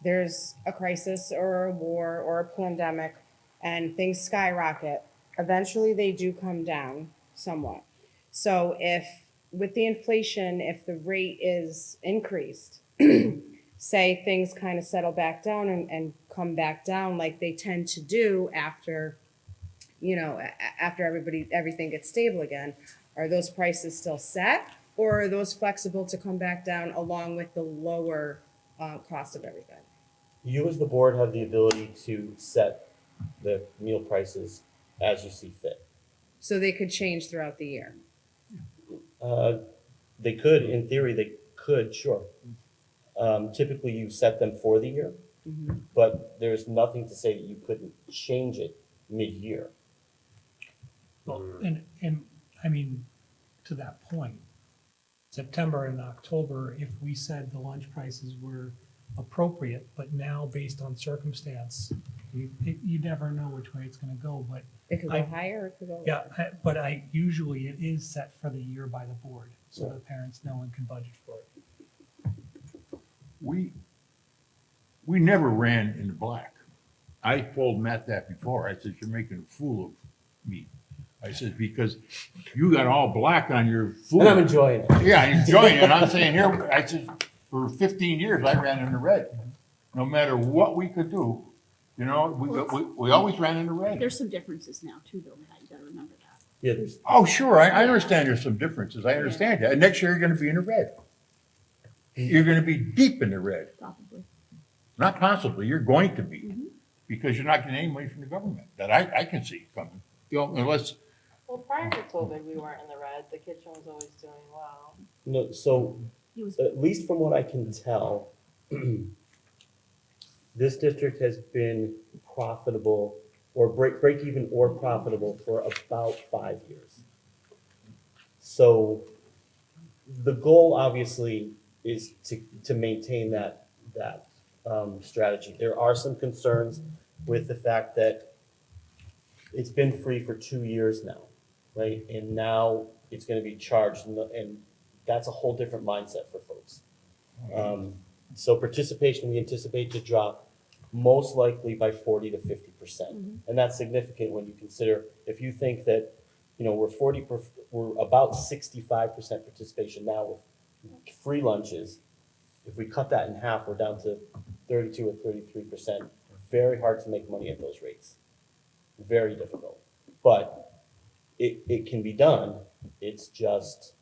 R: there's a crisis or a war or a pandemic and things skyrocket, eventually they do come down somewhat. So if with the inflation, if the rate is increased, say things kind of settle back down and come back down like they tend to do after, after everything gets stable again, are those prices still set, or are those flexible to come back down along with the lower cost of everything?
U: You as the board have the ability to set the meal prices as you see fit.
R: So they could change throughout the year.
U: They could, in theory, they could, sure. Typically you set them for the year, but there's nothing to say that you couldn't change it mid-year.
G: Well, and I mean, to that point, September and October, if we said the lunch prices were appropriate, but now based on circumstance, you never know which way it's gonna go, but.
R: It could go higher or it could go lower.
G: Yeah, but usually it is set for the year by the board, so the parents know and can budget for it.
C: We never ran in the black. I told Matt that before. I said, you're making a fool of me. I said, because you got all black on your food.
U: And I'm enjoying it.
C: Yeah, I'm enjoying it. I'm saying here, I said, for 15 years, I ran in the red. No matter what we could do, you know, we always ran in the red.
Q: There's some differences now too, though, Matt, you gotta remember that.
U: Yeah, there's.
C: Oh, sure, I understand there's some differences. I understand that. And next year, you're gonna be in the red. You're gonna be deep in the red.
Q: Probably.
C: Not possibly, you're going to be, because you're not getting any money from the government that I can see coming. You know, unless,
P: Well, prior to COVID, we weren't in the red. The kitchen was always doing well.
U: No, so at least from what I can tell, this district has been profitable or break even or profitable for about 5 years. So the goal obviously is to maintain that strategy. There are some concerns with the fact that it's been free for 2 years now, right? And now it's going to be charged, and that's a whole different mindset for folks. So participation, we anticipate to drop most likely by 40 to 50%. And that's significant when you consider, if you think that, you know, we're about 65% participation now with free lunches. If we cut that in half, we're down to 32 or 33%. Very hard to make money at those rates. Very difficult. But it can be done. It's just,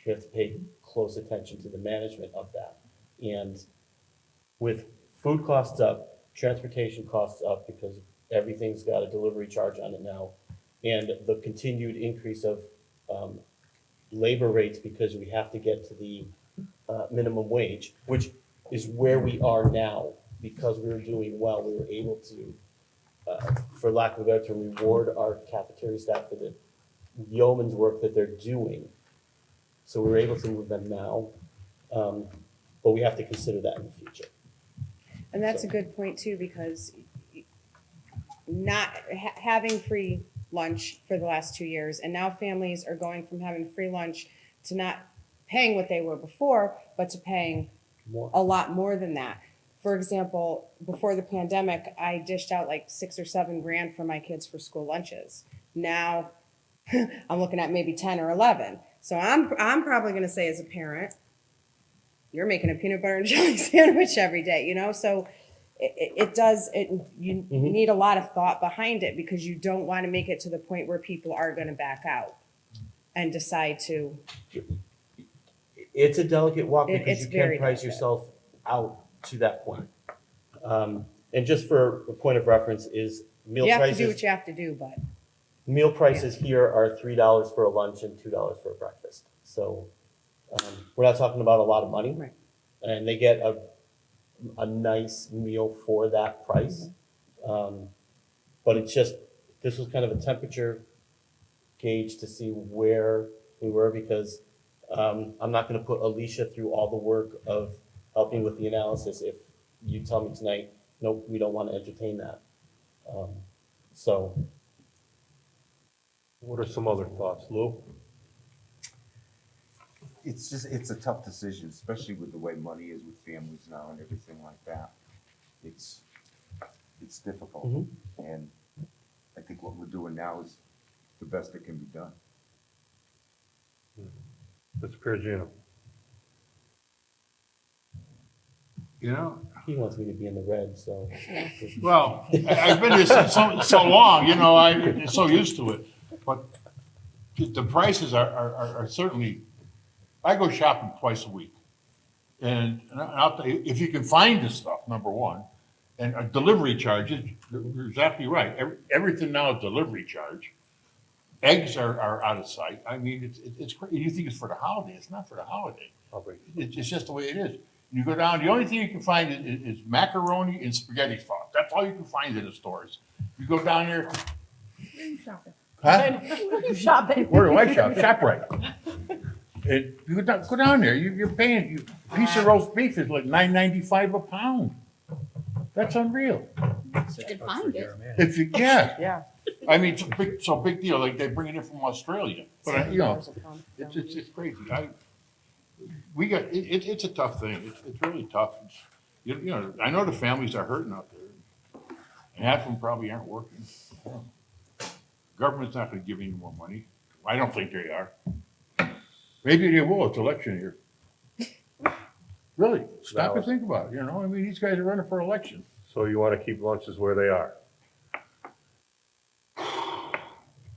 U: we have to pay close attention to the management of that. And with food costs up, transportation costs up because everything's got a delivery charge on it now, and the continued increase of labor rates because we have to get to the minimum wage, which is where we are now. Because we were doing well, we were able to, for lack of a better term, reward our cafeteria staff for the yeoman's work that they're doing. So we were able to move them now, but we have to consider that in the future.
I: And that's a good point too, because not having free lunch for the last 2 years, and now families are going from having free lunch to not paying what they were before, but to paying a lot more than that. For example, before the pandemic, I dished out like $6 or $7 grand for my kids for school lunches. Now I'm looking at maybe 10 or 11. So I'm probably going to say as a parent, you're making a peanut butter and jelly sandwich every day, you know? So you need a lot of thought behind it, because you don't want to make it to the point where people are going to back out and decide to.
U: It's a delicate walk because you can't price
I: delicate.
U: yourself out to that point. And just for a point of reference is meal
I: You have
U: prices.
I: to do what you have to do, but.
U: Meal prices here are $3 for a lunch and $2 for a breakfast. So we're not talking about a lot of money.
I: Right.
U: And they get a nice meal for that price. But it's just, this was kind of a temperature gauge to see where we were, because I'm not going to put Alicia through all the work of helping with the analysis if you tell me tonight, nope, we don't want to entertain that. So.
A: What are some other thoughts, Lou?
V: It's a tough decision, especially with the way money is with families now and everything like that. It's difficult. And I think what we're doing now is the best that can be done.
A: Mr. Perugino.
C: you know,
U: He wants me to be in the red, so.
C: well, I've been here so long, you know, I'm so used to it. But the prices are certainly, I go shopping twice a week. And I'll tell you, if you can find this stuff, number one, and delivery charges, you're exactly right. Everything now is delivery charge. Eggs are out of sight. I mean, it's crazy. You think it's for the holiday. It's not for the holiday. It's just the way it is. You go down, the only thing you can find is macaroni and spaghetti sauce. That's all you can find in the stores. You go down there.
Q: Where are you shopping?
C: Huh?
Q: Where are you shopping?
C: Where do I shop? ShopRite. And you go down there, you're paying, a piece of roast beef is like $9.95 a pound. That's unreal.
Q: You can find it.
C: If you, yeah.
I: Yeah.
C: I mean, it's a big deal, like they bring it in from Australia, but you know, it's crazy. It's a tough thing. It's really tough. You know, I know the families are hurting out there, and half of them probably aren't working. Government's not gonna give you any more money. I don't think they are. Maybe they will, it's election year. Really, stop and think about it, you know, I mean, these guys are running for election.
A: So you want to keep lunches where they are?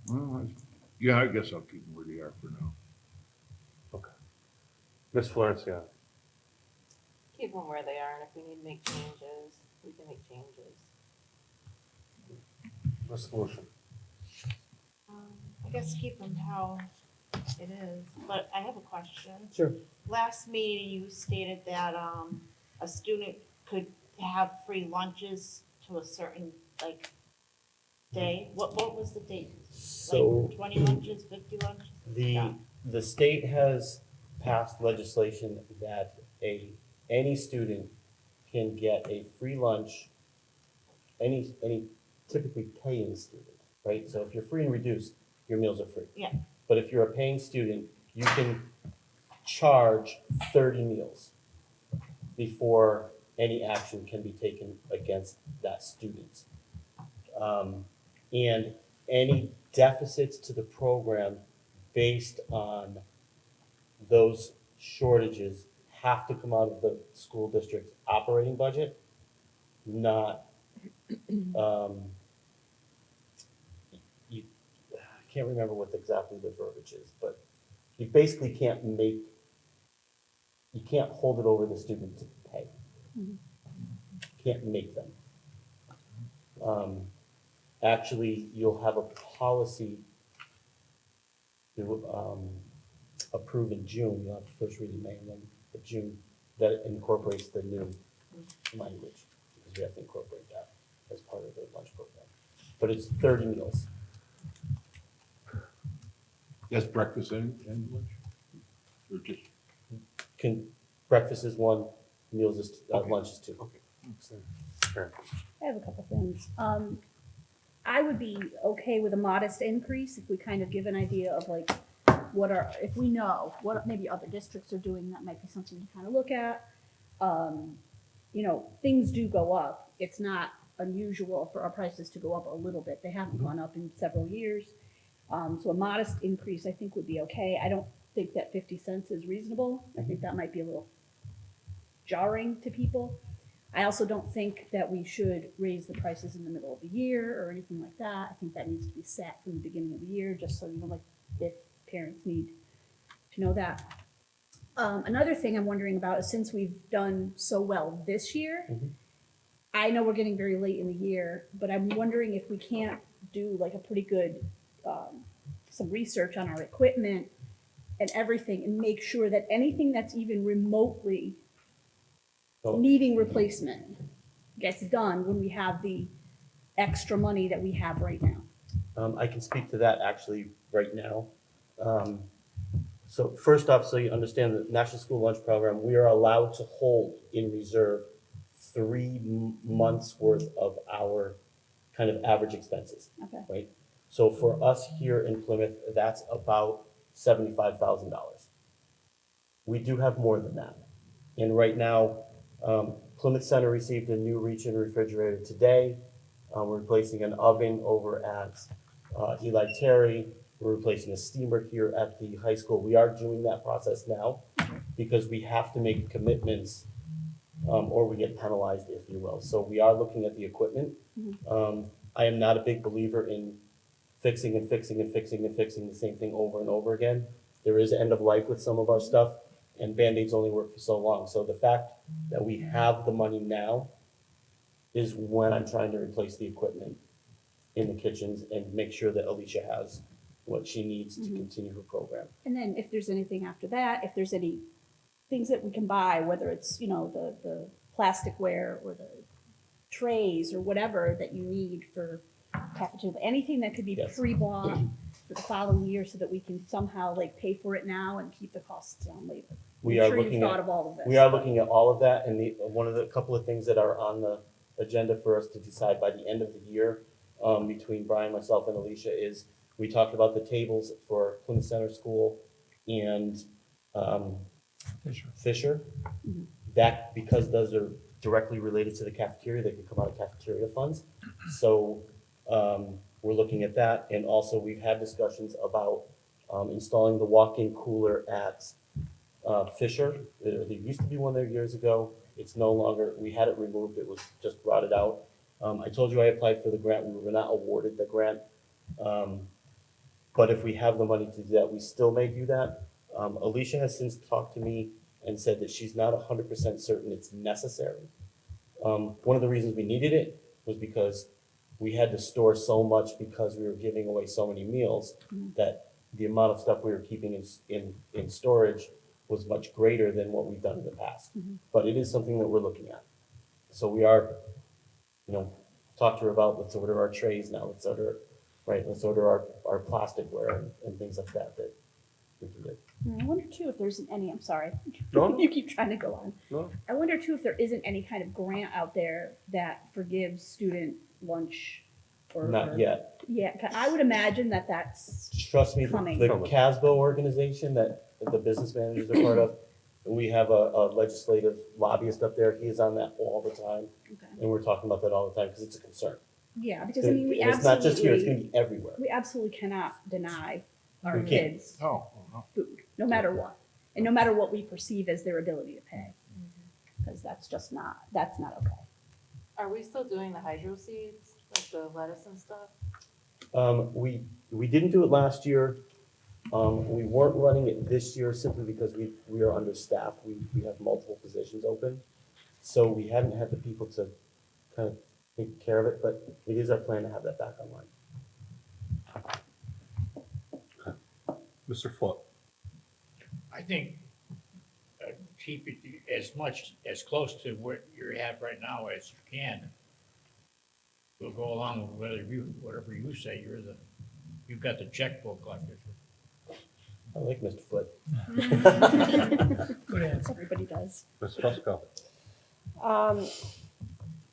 C: Well, yeah, I guess I'll keep them where they are for now.
A: Ms. Florencia?
P: Keep them where they are, and if we need to make changes, we can make changes.
A: Resolution.
B: I guess keep them how it is, but I have a question.
D: Sure.
B: Last meeting, you stated that, a student could have free lunches to a certain, like, day. What was the date?
U: So-
B: Like 20 lunches, 50 lunches?
U: The state has passed legislation that any student can get a free lunch, any typically paying student, right? So if you're free and reduced, your meals are free.
B: Yeah.
U: But if you're a paying student, you can charge 30 meals before any action can be taken against that student. And any deficits to the program based on those shortages have to come out of the school district's operating budget, not, I can't remember what exactly the verbiage is, but you basically can't hold it over the student to pay. Can't make them. Actually, you'll have a policy to approve in June, you'll have the first read in May, and then in June, that incorporates the new language, because we have to incorporate that as part of the lunch program. But it's 30 meals.
C: That's breakfast and lunch? Or just?
U: Breakfast is one, meals is, lunch is two.
C: Okay.
Q: I have a couple things. I would be okay with a modest increase if we kind of give an idea of like if we know what maybe other districts are doing, that might be something to kind of look at. You know, things do go up. It's not unusual for our prices to go up a little bit. They haven't gone up in several years. So a modest increase I think would be okay. I don't think that 50 cents is reasonable. I think that might be a little jarring to people. I also don't think that we should raise the prices in the middle of the year or anything like that. I think that needs to be set from the beginning of the year, just so you know, like, if parents need to know that. Another thing I'm wondering about is, since we've done so well this year, I know we're getting very late in the year, but I'm wondering if we can't do like a pretty good, some research on our equipment and everything, and make sure that anything that's even remotely needing replacement gets done when we have the extra money that we have right now.
U: I can speak to that actually right now. So first off, so you understand the National School Lunch Program, we are allowed to hold in reserve 3 months worth of our kind of average expenses,
Q: Okay.
U: right? So for us here in Plymouth, that's about $75,000. We do have more than that. And right now, Plymouth Center received a new reach-in refrigerator today. We're replacing an oven over at Eli Terry. We're replacing a steamer here at the high school. We are doing that process now because we have to make commitments or we get penalized, if you will. So we are looking at the equipment. I am not a big believer in fixing the same thing over and over again. There is end of life with some of our stuff, and Band-Aids only work for so long. So the fact that we have the money now is when I'm trying to replace the equipment in the kitchens and make sure that Alicia has what she needs to continue her program.
Q: And then if there's anything after that, if there's any things that we can buy, whether it's, you know, the plasticware or the trays or whatever that you need for cafeteria, anything that could be pre-bought for the following year so that we can somehow like pay for it now and keep the costs down later.
U: We
Q: I'm
U: are
Q: sure
U: looking
Q: you've thought
U: at,
Q: of all of this.
U: we are looking at all of that, and one of the couple of things that are on the agenda for us to decide by the end of the year, between Brian, myself, and Alicia, is we talked about the tables for Plymouth Center School and Fisher. That, because those are directly related to the cafeteria, they can come out of cafeteria funds. So we're looking at that. And also, we've had discussions about installing the walk-in cooler at Fisher. There used to be one there years ago. It's no longer, we had it removed, it was just rotted out. I told you I applied for the grant, we were not awarded the grant. But if we have the money to do that, we still may do that. Alicia has since talked to me and said that she's not 100% certain it's necessary. One of the reasons we needed it was because we had to store so much because we were giving away so many meals that the amount of stuff we were keeping in storage was much greater than what we've done in the past. But it is something that we're looking at. So we are, talk to her about, let's order our trays now, let's order our plasticware and things like that we can do.
Q: I wonder too if there isn't any, I'm sorry.
A: No.
Q: You keep trying to go on.
A: No.
Q: I wonder too if there isn't any kind of grant out there that forgives student lunch or.
U: Not yet.
Q: Yeah, I would imagine that that's
U: Trust me,
Q: coming.
U: the CASBO organization that the business managers are part of, we have a legislative lobbyist up there. He is on that all the time.
Q: Okay.
U: And we're talking about that all the time because it's a concern.
Q: Yeah, because I mean, we
U: And it's not just here, it's
Q: absolutely,
U: gonna be everywhere.
Q: we absolutely cannot deny our
U: We can't.
Q: kids
C: No,
Q: food, no matter what. And no matter what we perceive as their ability to pay. Because that's just not, that's not okay.
P: Are we still doing the hydro seeds, like the lettuce and stuff?
U: We didn't do it last year. We weren't running it this year simply because we are understaffed. We have multiple positions open. So we hadn't had the people to kind of take care of it, but it is our plan to have that back online.
A: Mr. Foot.
E: I think keep it as close to what you have right now as you can. We'll go along with whatever you say. You've got the checkbook like this.
U: I like Mr. Foot.
Q: Good answer. Everybody does.
A: Ms. Fusco.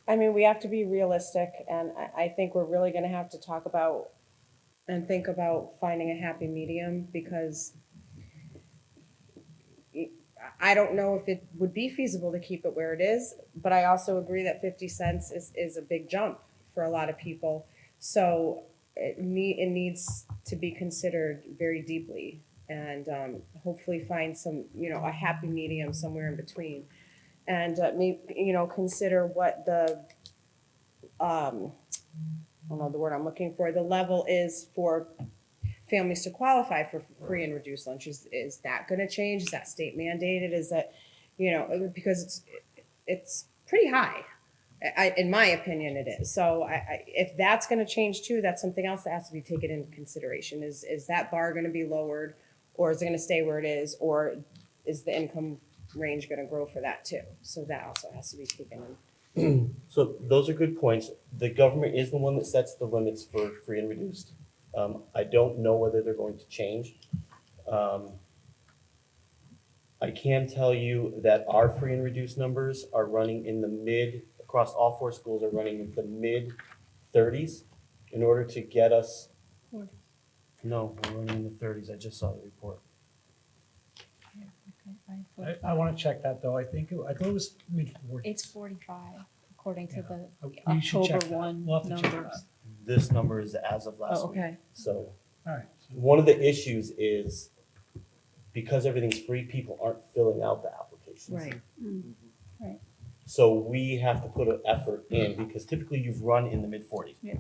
I: I mean, we have to be realistic, and I think we're really gonna have to talk about and think about finding a happy medium, because I don't know if it would be feasible to keep it where it is, but I also agree that 50 cents is a big jump for a lot of people. So it needs to be considered very deeply, and hopefully find some, a happy medium somewhere in between. And maybe, consider what the, I don't know the word I'm looking for, the level is for families to qualify for free and reduced lunch. Is that gonna change? Is that state mandated? Is that, because it's pretty high. In my opinion, it is. So if that's gonna change too, that's something else that has to be taken into consideration. Is that bar gonna be lowered, or is it gonna stay where it is, or is the income range gonna grow for that too? So that also has to be taken in.
U: So those are good points. The government is the one that sets the limits for free and reduced. I don't know whether they're going to change. I can tell you that our free and reduced numbers are running in the across all 4 schools are running in the mid-30s in order to get us. No, we're running in the 30s. I just saw the report.
G: I want to check that though. I thought it was mid-40s.
S: It's 45 according to the
G: You should check
S: October
G: that.
S: 1
G: We'll have to check
S: numbers.
U: This number is as of last
S: Oh, okay.
U: week. So
G: All right.
U: one of the issues is because everything's free, people aren't filling out the applications.
S: Right. Right.
U: So we have to put an effort in, because typically you've run in the mid-40s.
S: Yeah.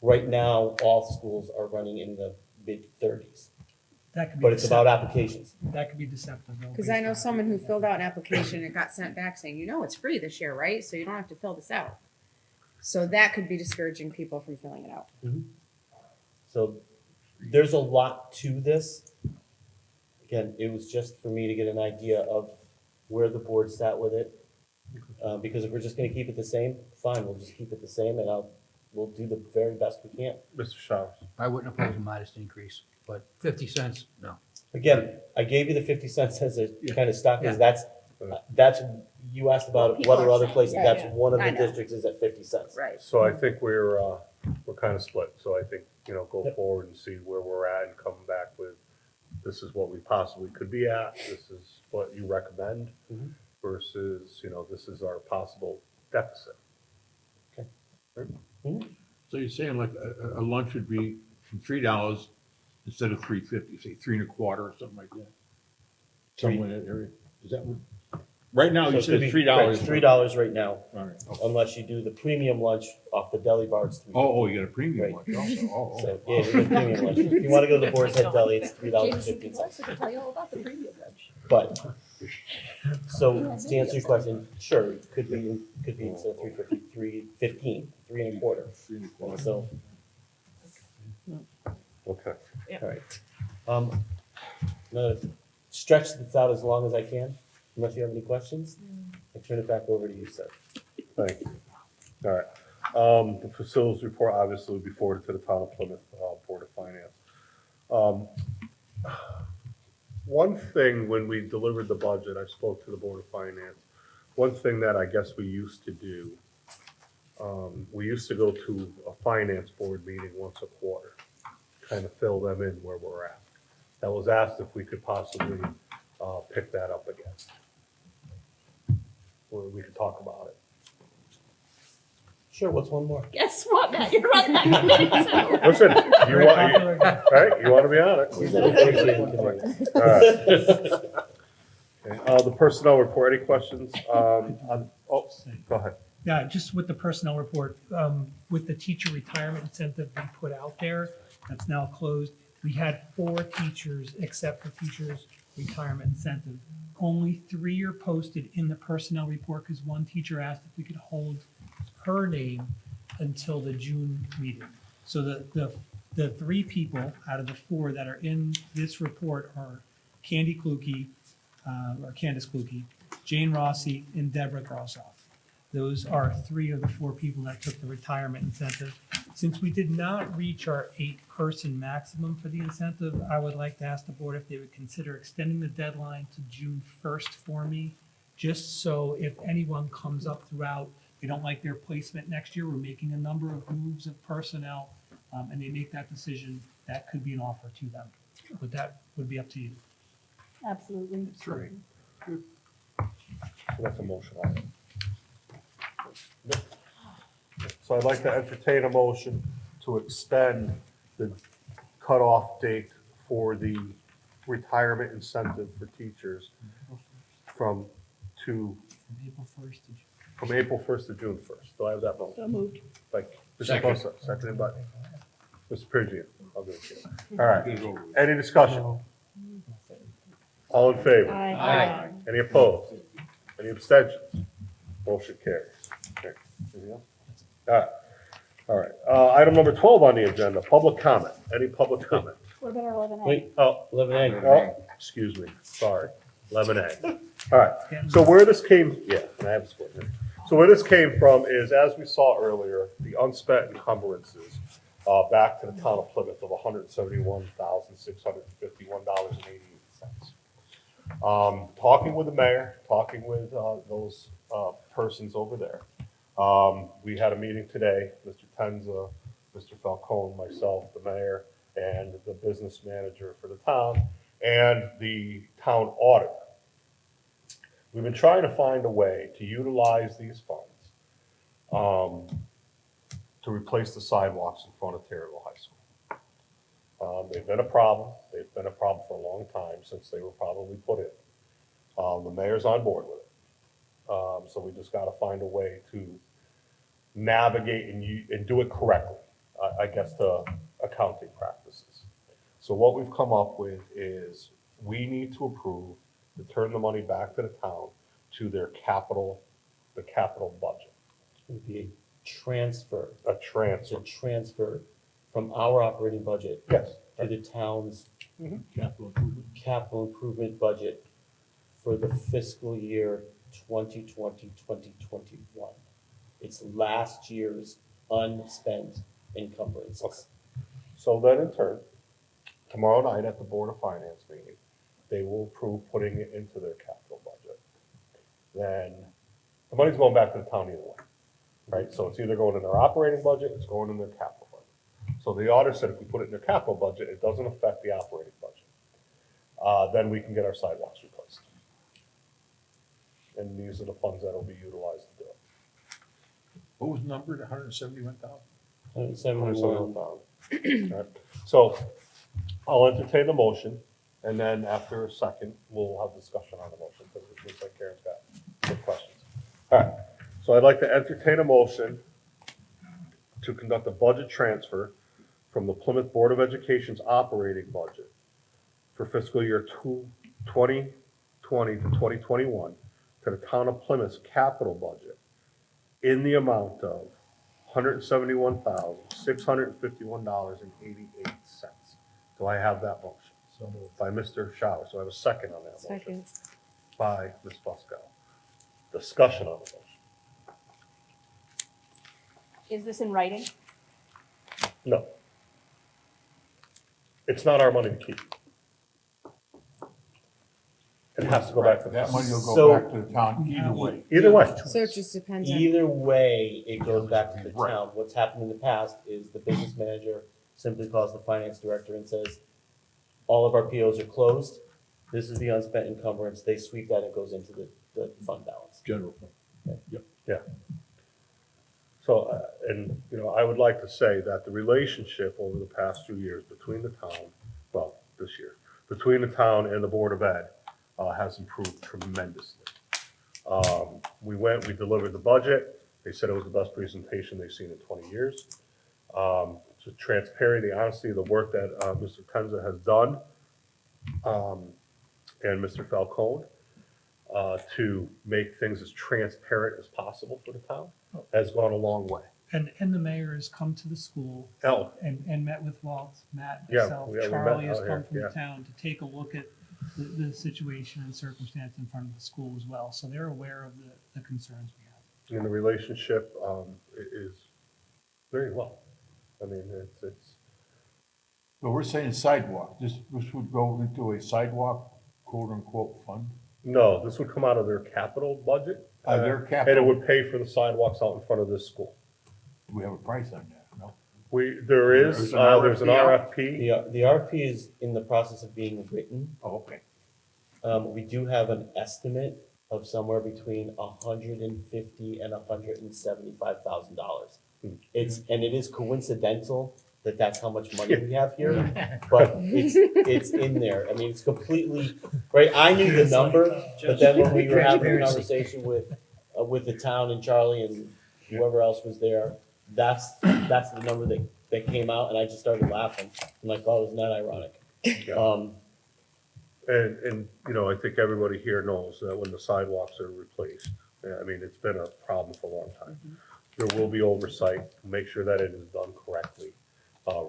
U: Right now, all schools are running in the mid-30s.
G: That could be
U: But it's about
G: deceptive.
U: applications.
G: That could be deceptive though.
I: Because I know someone who filled out an application and got sent back saying, it's free this year, right? So you don't have to fill this out. So that could be discouraging people from filling it out.
U: So there's a lot to this. Again, it was just for me to get an idea of where the board sat with it. Because if we're just gonna keep it the same, fine, we'll just keep it the same, and we'll do the very best we can.
A: Mr. Showers.
E: I wouldn't oppose a modest increase, but 50 cents, no.
U: Again, I gave you the 50 cents as a kind of stock, because that's, you asked about
I: People
U: what are
I: are
U: other
I: saying,
U: places,
I: yeah,
U: that's
I: yeah.
U: one of
I: I
U: the
I: know.
U: districts is at 50 cents.
I: Right.
A: So I think we're kind of split. So I think, go forward and see where we're at and come back with, this is what we possibly could be at, this is what you recommend, versus, this is our possible deficit.
U: Okay.
C: So you're saying like a lunch would be from $3 instead of $3.50, say 3 1/4 or something like that? Somewhere in that area. Is that what? Right now, you said $3.
U: It's $3 right now,
C: All right.
U: unless you do the premium lunch off the deli bar, it's $3.
C: Oh, you got a premium
U: Right.
C: lunch also. Oh,
U: So, yeah, you get a premium lunch. If you wanna go to the Boar's Head Deli, it's $3.15.
Q: I can tell you all about the premium lunch.
U: But, so to answer your question, sure, it could be instead of $3.50, $3.15, 3 1/4. So,
A: Okay.
U: all right. I'm gonna stretch this out as long as I can, unless you have any questions. I turn it back over to you, sir.
A: Thank you. All right. The facilities report obviously will be forwarded to the Town of Plymouth Board of Finance. One thing, when we delivered the budget, I spoke to the Board of Finance. One thing that I guess we used to do, we used to go to a finance board meeting once a quarter, kind of fill them in where we're at. That was asked if we could possibly pick that up again. Or we could talk about it.
U: Sure, what's one more?
Q: Guess what, Matt? You're on that committee too.
A: Listen, right? You want to be on it. All right. Okay, the personnel report, any questions? Go ahead.
G: Yeah, just with the personnel report, with the teacher retirement incentive we put out there, that's now closed. We had 4 teachers accept the teacher's retirement incentive. Only 3 are posted in the personnel report because one teacher asked if we could hold her name until the June meeting. So the 3 people out of the 4 that are in this report are Candy Kluge, or Candace Kluge, Jane Rossi, and Deborah Grossoff. Those are 3 of the 4 people that took the retirement incentive. Since we did not reach our 8-person maximum for the incentive, I would like to ask the board if they would consider extending the deadline to June 1st for me, just so if anyone comes up throughout, they don't like their placement next year, we're making a number of moves of personnel, and they make that decision, that could be an offer to them. But that would be up to you.
Q: Absolutely.
A: Great. So that's a motion on it. So I'd like to entertain a motion to extend the cutoff date for the retirement incentive for teachers from
G: April 1st to June.
A: From April 1st to June 1st. Do I have that motion?
Q: So moved.
A: Like, Mr.
C: Second.
A: Bossa, seconded by Mr. Perigin. I'll do it to you. All right. Any discussion? All in favor?
Q: Aye.
A: Any opposed? Any abstentions? Motion carries. Okay. Anything else? All right. Item number 12 on the agenda, public comment. Any public comment?
Q: What about our 11A?
U: Wait, 11A.
A: Oh, excuse me, sorry, 11A. All right, so where this came, yeah, and I have a split here. So where this came from is, as we saw earlier, the unspent encumbrances back to the town of Plymouth of $171,651.88. Talking with the mayor, talking with those persons over there. We had a meeting today, Mr. Tenza, Mr. Falcone, myself, the mayor, and the business manager for the town, and the town auditor. We've been trying to find a way to utilize these funds to replace the sidewalks in front of Taylorville High School. They've been a problem. They've been a problem for a long time, since they were probably put in. The mayor's on board with it. So we just gotta find a way to navigate and do it correctly, I guess, to accounting practices. So what we've come up with is we need to approve to turn the money back to the town to their capital, the capital budget.
U: It would be a transfer.
A: A transfer.
U: It's a transfer from our operating budget.
A: Yes.
U: To the town's
C: Capital
U: improvement budget for the fiscal year 2020, 2021. It's last year's unspent encumbrances.
A: So then in turn, tomorrow night at the Board of Finance meeting, they will approve putting it into their capital budget. Then the money's going back to the town either way, right? So it's either going in their operating budget, it's going in their capital budget. So the auditor said if we put it in their capital budget, it doesn't affect the operating budget. Then we can get our sidewalks replaced. And these are the funds that will be utilized to do it.
C: What was the number, 171,000?
A: $171,000. So I'll entertain the motion, and then after a second, we'll have discussion on the motion, because it looks like Karen's got some questions. All right, so I'd like to entertain a motion to conduct a budget transfer from the Plymouth Board of Education's operating budget for fiscal year 2020 to 2021 to the town of Plymouth's capital budget in the amount of $171,651.88. Do I have that motion? So moved. By Mr. Shower. So I have a second on that motion.
I: Second.
A: By Ms. Fusco. Discussion on the motion.
S: Is this in writing?
A: No. It's not our money to keep. It has to go back to the
C: That
A: town.
C: money will
U: So-
C: go back to the town either way.
A: Either way.
I: So it just depends on.
U: Either way, it goes back to the
C: Right.
U: town. What's happened in the past is the business manager simply calls the finance director and says, all of our POs are closed. This is the unspent encumbrance. They sweep that and it goes into the fund balance.
C: General fund.
A: Yeah. So, and, you know, I would like to say that the relationship over the past 2 years between the town, well, this year, between the town and the Board of Ed has improved tremendously. We delivered the budget. They said it was the best presentation they've seen in 20 years. The transparency, the honesty of the work that Mr. Tenza has done, and Mr. Falcone, to make things as transparent as possible for the town, has gone a long way.
G: And the mayor has come to the school
A: Oh.
G: and met with Walt, Matt,
A: Yeah,
G: myself,
A: we met
G: Charlie has
A: out
G: come
A: here,
G: from the
A: yeah.
G: town to take a look at the situation and circumstance in front of the school as well. So they're aware of the concerns we have.
A: And the relationship is very well. I mean, it's.
C: So we're saying sidewalk, this would go into a sidewalk, quote unquote, fund?
A: No, this would come out of their capital budget.
C: Their
A: And it
C: capital,
A: would pay for the sidewalks out in front of this school.
C: do we have a price on that? No?
A: There's an RFP.
U: The RFP is in the process of being written.
C: Oh, okay.
U: We do have an estimate of somewhere between $150,000 and $175,000. And it is coincidental that that's how much money we have here, but it's in there. I mean, it's completely, right, I knew the number, but then when we were having a conversation with the town and Charlie and whoever else was there, that's the number that came out, and I just started laughing. I'm like, oh, isn't that ironic?
A: And, you know, I think everybody here knows that when the sidewalks are replaced, I mean, it's been a problem for a long time. There will be oversight, make sure that it is done correctly.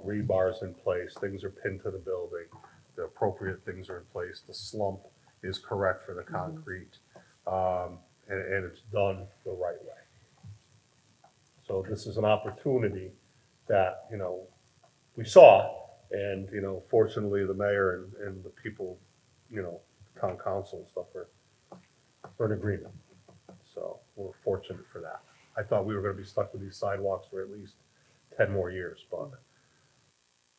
A: Rebar's in place, things are pinned to the building, the appropriate things are in place, the slump is correct for the concrete, and it's done the right way. So this is an opportunity that, you know, we saw, and, you know, fortunately, the mayor and the people, you know, town council and stuff are in agreement. So we're fortunate for that. I thought we were gonna be stuck with these sidewalks for at least 10 more years, but,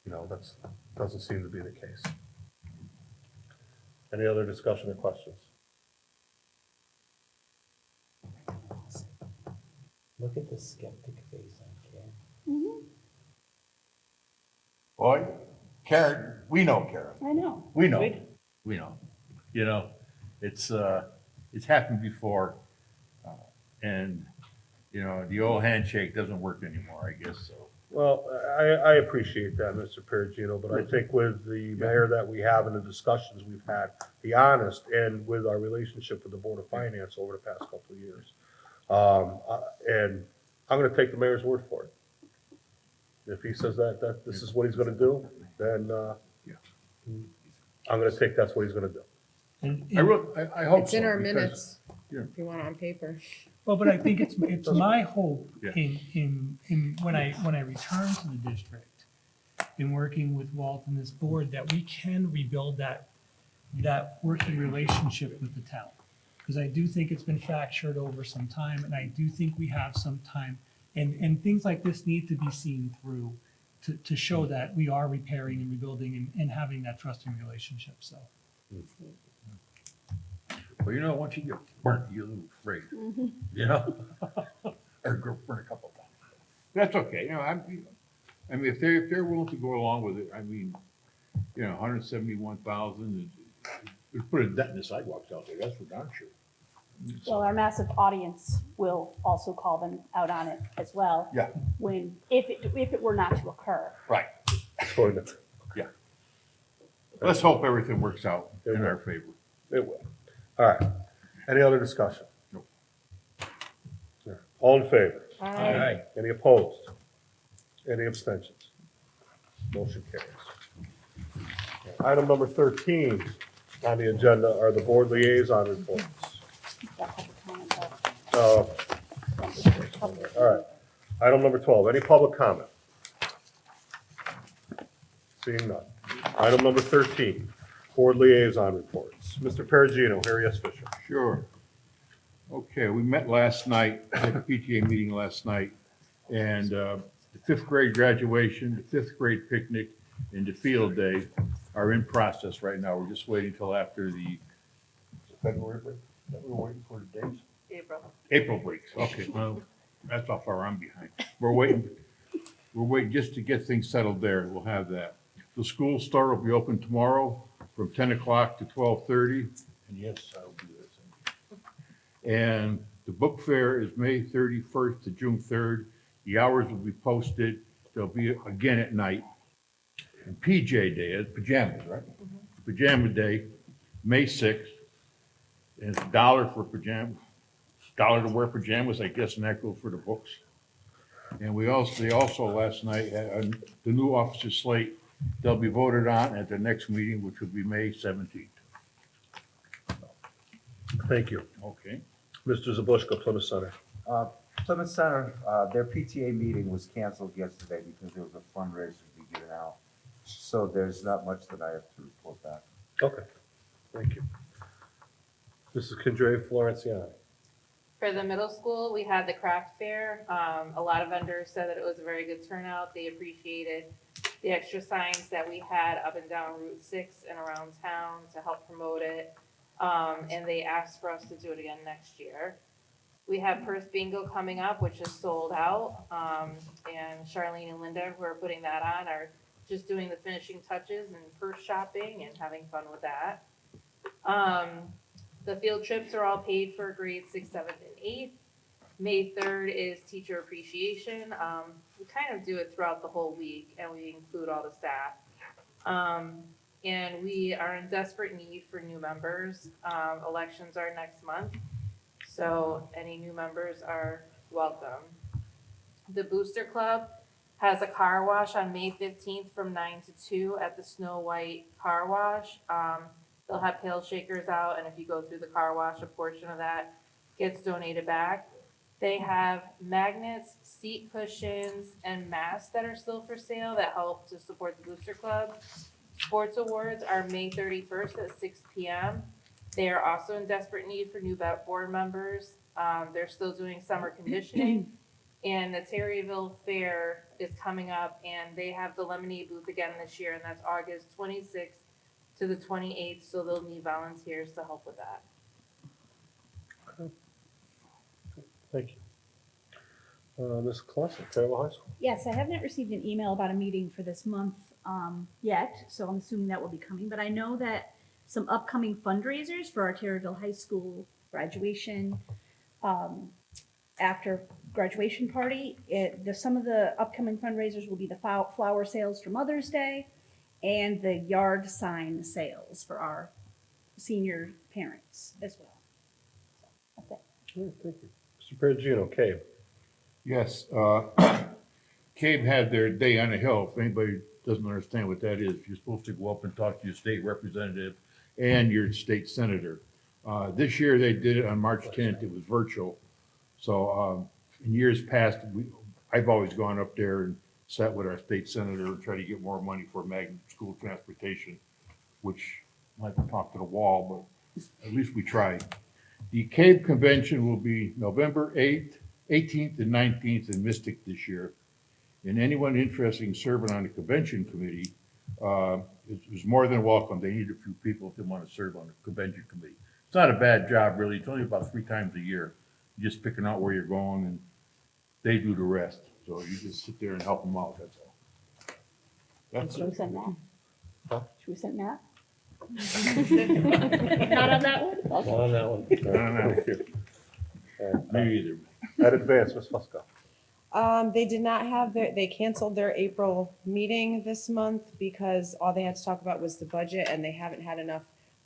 A: you know, that's, doesn't seem to be the case. Any other discussion or questions?
U: Look at the skeptic face on Karen.
C: Boy, Karen, we know Karen.
Q: I know.
C: We know. We know. You know, it's happened before, and, you know, the old handshake doesn't work anymore, I guess, so.
A: Well, I appreciate that, Mr. Perugino, but I think with the mayor that we have and the discussions we've had, be honest, and with our relationship with the Board of Finance over the past couple of years, and I'm gonna take the mayor's word for it. If he says that this is what he's gonna do, then, I'm gonna take that's what he's gonna do.
C: I hope
I: It's in
C: so,
I: our
C: because-
I: minutes,
C: yeah.
I: if you want it on paper.
G: Well, but I think it's my hope
C: Yeah.
G: in when I return to the district, in working with Walt and this board, that we can rebuild that working relationship with the town. Because I do think it's been fractured over some time, and I do think we have some time, and things like this need to be seen through to show that we are repairing and rebuilding and having that trusting relationship, so.
C: Well, you know, once you get burnt, you lose afraid, you know? Or go burn a couple times. That's okay, I mean, if they're willing to go along with it, I mean, 171,000, it'd put a dent in the sidewalks out there, that's for darn sure.
Q: Well, our massive audience will also call them out on it as well.
C: Yeah.
Q: If it were not to occur.
C: Right.
A: Ordinance.
C: Yeah. Let's hope everything works out in our favor.
A: It will. All right. Any other discussion?
C: No.
A: All in favor?
C: Aye.
A: Any opposed? Any abstentions? Motion carries. Item number 13 on the agenda are the board liaison reports. All right. Item number 12, any public comment? Seeing none. Item number 13, board liaison reports. Mr. Perugino, Harry S. Fisher.
C: Sure. Okay, we met last night, had a PTA meeting last night, and the fifth grade graduation, the fifth grade picnic, and the field day are in process right now. We're just waiting till after the February break. Is that what we're waiting for the dates? April breaks, okay, well, that's how far I'm behind. We're waiting just to get things settled there, we'll have that. The school store will be open tomorrow from 10 o'clock to 12:30, and yes, I'll do this. And the book fair is May 31st to June 3rd. The hours will be posted, they'll be again at night. And PJ Day, it's pajamas, right? Pajama Day, May 6th, and it's $1 for pajamas. $1 to wear pajamas, I guess, and that goes for the books. And they also last night had the new officer slate. They'll be voted on at the next meeting, which will be May 17th.
A: Thank you.
C: Okay.
A: Mr. Zabushko, Plymouth Center.
V: Plymouth Center, their PTA meeting was canceled yesterday because there was a fundraiser to be given out. So there's not much that I have to report back.
A: Okay, thank you. Mrs. Condre Florenciani.
P: For the middle school, we had the craft fair. A lot of vendors said that it was a very good turnout. They appreciated the extra signs that we had up and down Route 6 and around town to help promote it. And they asked for us to do it again next year. We have Purse Bingo coming up, which is sold out. And Charlene and Linda, who are putting that on, are just doing the finishing touches and purse shopping and having fun with that. The field trips are all paid for grades 6th, 7th, and 8th. May 3rd is teacher appreciation. We kind of do it throughout the whole week, and we include all the staff. And we are in desperate need for new members. Elections are next month, so any new members are welcome. The Booster Club has a car wash on May 15th from 9 to 2 at the Snow White Car Wash. They'll have pail shakers out, and if you go through the car wash, a portion of that gets donated back. They have magnets, seat cushions, and masks that are still for sale that help to support the Booster Club. Sports awards are May 31st at 6 p.m. They are also in desperate need for new board members. They're still doing summer conditioning. And the Terryville Fair is coming up, and they have the lemonade booth again this year, and that's August 26th to the 28th, so they'll need volunteers to help with that.
A: Thank you. Ms. Clausen, Taylor High School.
Q: Yes, I haven't received an email about a meeting for this month yet, so I'm assuming that will be coming. But I know that some upcoming fundraisers for our Terryville High School graduation, after graduation party, some of the upcoming fundraisers will be the flower sales for Mother's Day and the yard sign sales for our senior parents as well. So, that's it.
A: Thank you. Mr. Perugino, Cabe.
C: Yes, Cabe had their day on the hill. If anybody doesn't understand what that is, you're supposed to go up and talk to your state representative and your state senator. This year they did it on March 10th. It was virtual. So in years past, I've always gone up there and sat with our state senator and try to get more money for magnet school transportation, which I have to talk to the wall, but at least we tried. The Cabe Convention will be November 8th, 18th, and 19th in Mystic this year. And anyone interested in serving on the convention committee is more than welcome. They need a few people if they want to serve on the convention committee. It's not a bad job, really. It's only about 3 times a year. You're just picking out where you're going, and they do the rest. So you just sit there and help them out, that's all. That's
Q: Should we
C: it.
Q: send Matt?
A: Huh?
Q: Should we send Matt? Not on that one?
U: Not on that one.
A: Thank you.
C: Me either.
A: At advance, Ms. Fusco.
I: They did not have they canceled their April meeting this month because all they had to talk about was the budget and they haven't had enough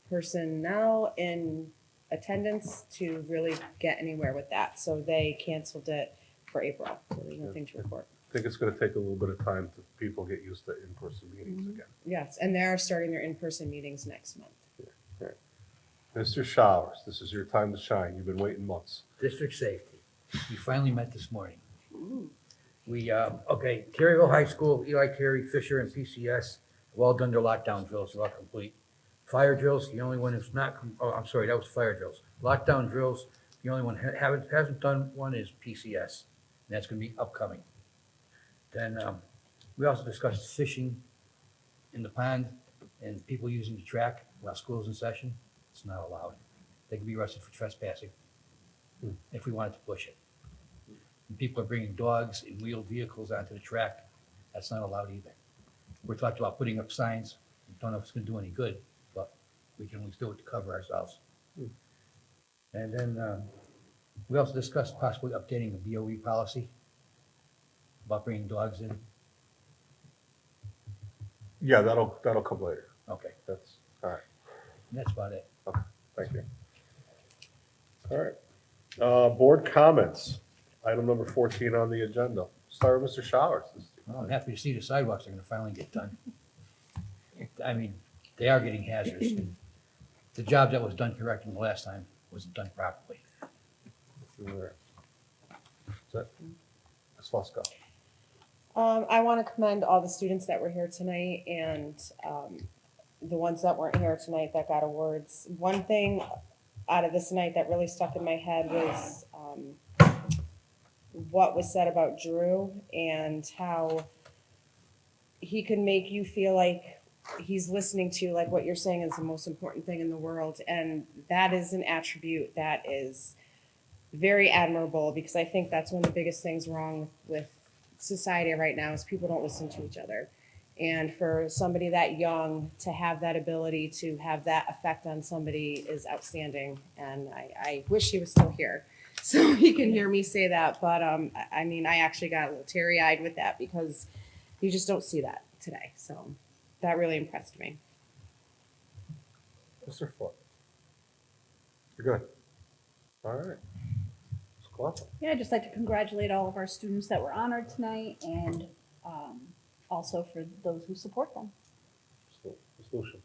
I: personnel in attendance to really get anywhere with that. So they canceled it for April. So there's nothing to report.
A: I think it's gonna take a little bit of time to people get used to in-person meetings again.
I: Yes, and they are starting their in-person meetings next month.
A: Right. Mr. Showers, this is your time to shine. You've been waiting months.
F: District safety. We finally met this morning. We, okay, Terryville High School, Eli Carey, Fisher, and PCS have all done their lockdown drills. They're all complete. Fire drills, the only one that's not, oh, I'm sorry, that was fire drills. Lockdown drills, the only one hasn't done one is PCS, and that's gonna be upcoming. Then, we also discussed fishing in the pond and people using the track while school's in session. It's not allowed. They can be arrested for trespassing if we wanted to push it. And people are bringing dogs and wheeled vehicles onto the track. That's not allowed either. We're talking about putting up signs. Don't know if it's gonna do any good, but we can always do it to cover ourselves. And then, we also discussed possibly updating the BOE policy about bringing dogs in.
A: Yeah, that'll come later.
F: Okay.
A: That's, all right.
F: And that's about it.
A: Okay, thank you. All right. Board comments. Item number 14 on the agenda. Start with Mr. Showers.
F: Well, I'm happy to see the sidewalks are gonna finally get done. I mean, they are getting hazardous. The job that was done correctly the last time wasn't done properly.
A: All right. Is that Ms. Fusco?
I: I want to commend all the students that were here tonight and the ones that weren't here tonight that got awards. One thing out of this night that really stuck in my head was what was said about Drew and how he can make you feel like he's listening to you, like what you're saying is the most important thing in the world. And that is an attribute that is very admirable because I think that's one of the biggest things wrong with society right now is people don't listen to each other. And for somebody that young to have that ability to have that effect on somebody is outstanding. And I wish he was still here so he can hear me say that. But I mean, I actually got a little teary-eyed with that because you just don't see that today. So that really impressed me.
A: Mr. Foot. You're good. All right. Ms. Clausen.
Q: Yeah, I'd just like to congratulate all of our students that were honored tonight and also for those who support them.
A: Ms. Lucian.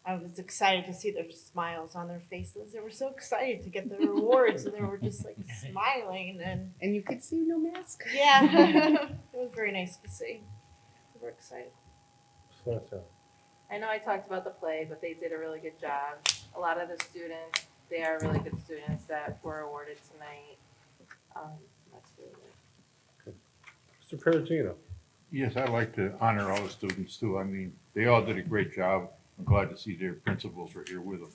B: I was excited to see their smiles on their faces. They were so excited to get their awards and they were just like smiling
I: and you could see no mask.
B: Yeah. It was very nice to see. They were excited.
P: I know I talked about the play, but they did a really good job. A lot of the students, they are really good students that were awarded tonight. That's really good.
A: Mr. Perugino.
C: Yes, I'd like to honor all the students too. I mean, they all did a great job. I'm glad to see their principals are here with them.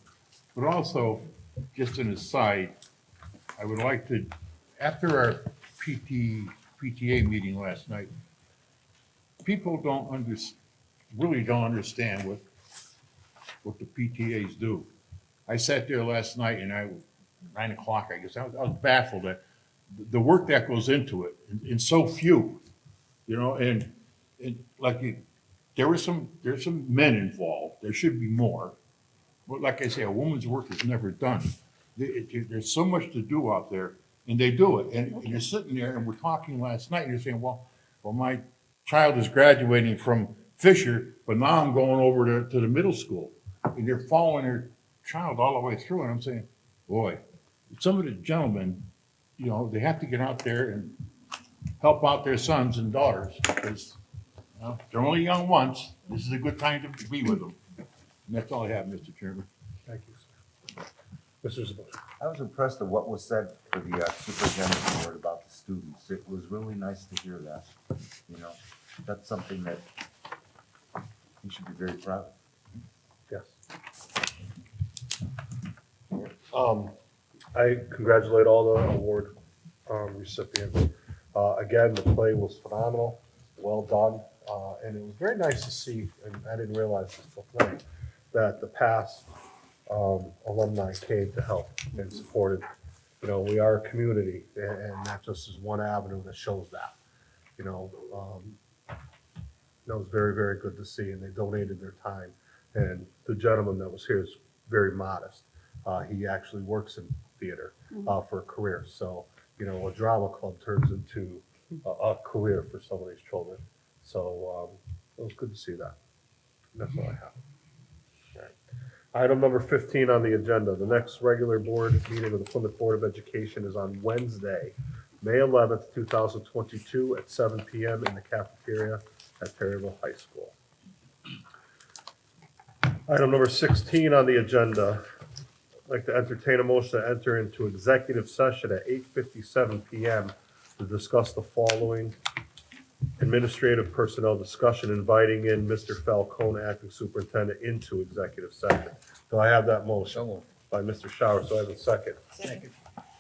C: But also, just an aside, I would like to, after our PTA meeting last night, people really don't understand what the PTAs do. I sat there last night and 9 o'clock, I guess, I was baffled at the work that goes into it in so few, you know, and like there's some men involved. There should be more. But like I say, a woman's work is never done. There's so much to do out there, and they do it. And you're sitting there, and we're talking last night, and you're saying, well, my child is graduating from Fisher, but now I'm going over to the middle school. And they're following their child all the way through. And I'm saying, boy, some of the gentlemen, you know, they have to get out there and help out their sons and daughters because they're only young once. This is a good time to be with them. And that's all I have, Mr. Chairman.
A: Thank you, sir. Mr. Zabosky.
V: I was impressed with what was said for the Superintendent's Award about the students. It was really nice to hear that. You know, that's something that you should be very proud of.
A: Yes. I congratulate all the award recipients. Again, the play was phenomenal, well done, and it was very nice to see, and I didn't realize this till tonight, that the past alumni came to help and supported. You know, we are a community, and that just is one avenue that shows that. You know, that was very, very good to see, and they donated their time. And the gentleman that was here is very modest. He actually works in theater for a career. So, you know, a drama club turns into a career for some of these children. So it was good to see that. And that's all I have. All right. Item number 15 on the agenda. The next regular board meeting of the Plymouth Board of Education is on Wednesday, May 11th, 2022 at 7 p.m. in the cafeteria at Perryville High School. Item number 16 on the agenda. I'd like to entertain a motion to enter into executive session at 8:57 p.m. to discuss the following administrative personnel discussion, inviting in Mr. Falcone, acting superintendent, into executive session. Do I have that motion? By Mr. Shower, so I have a second.
B: Second.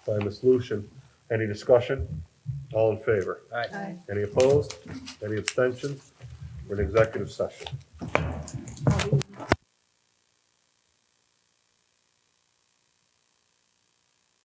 A: By Ms. Lucian. Any discussion? All in favor?
F: Aye.
A: Any opposed? Any abstentions? We're in executive session.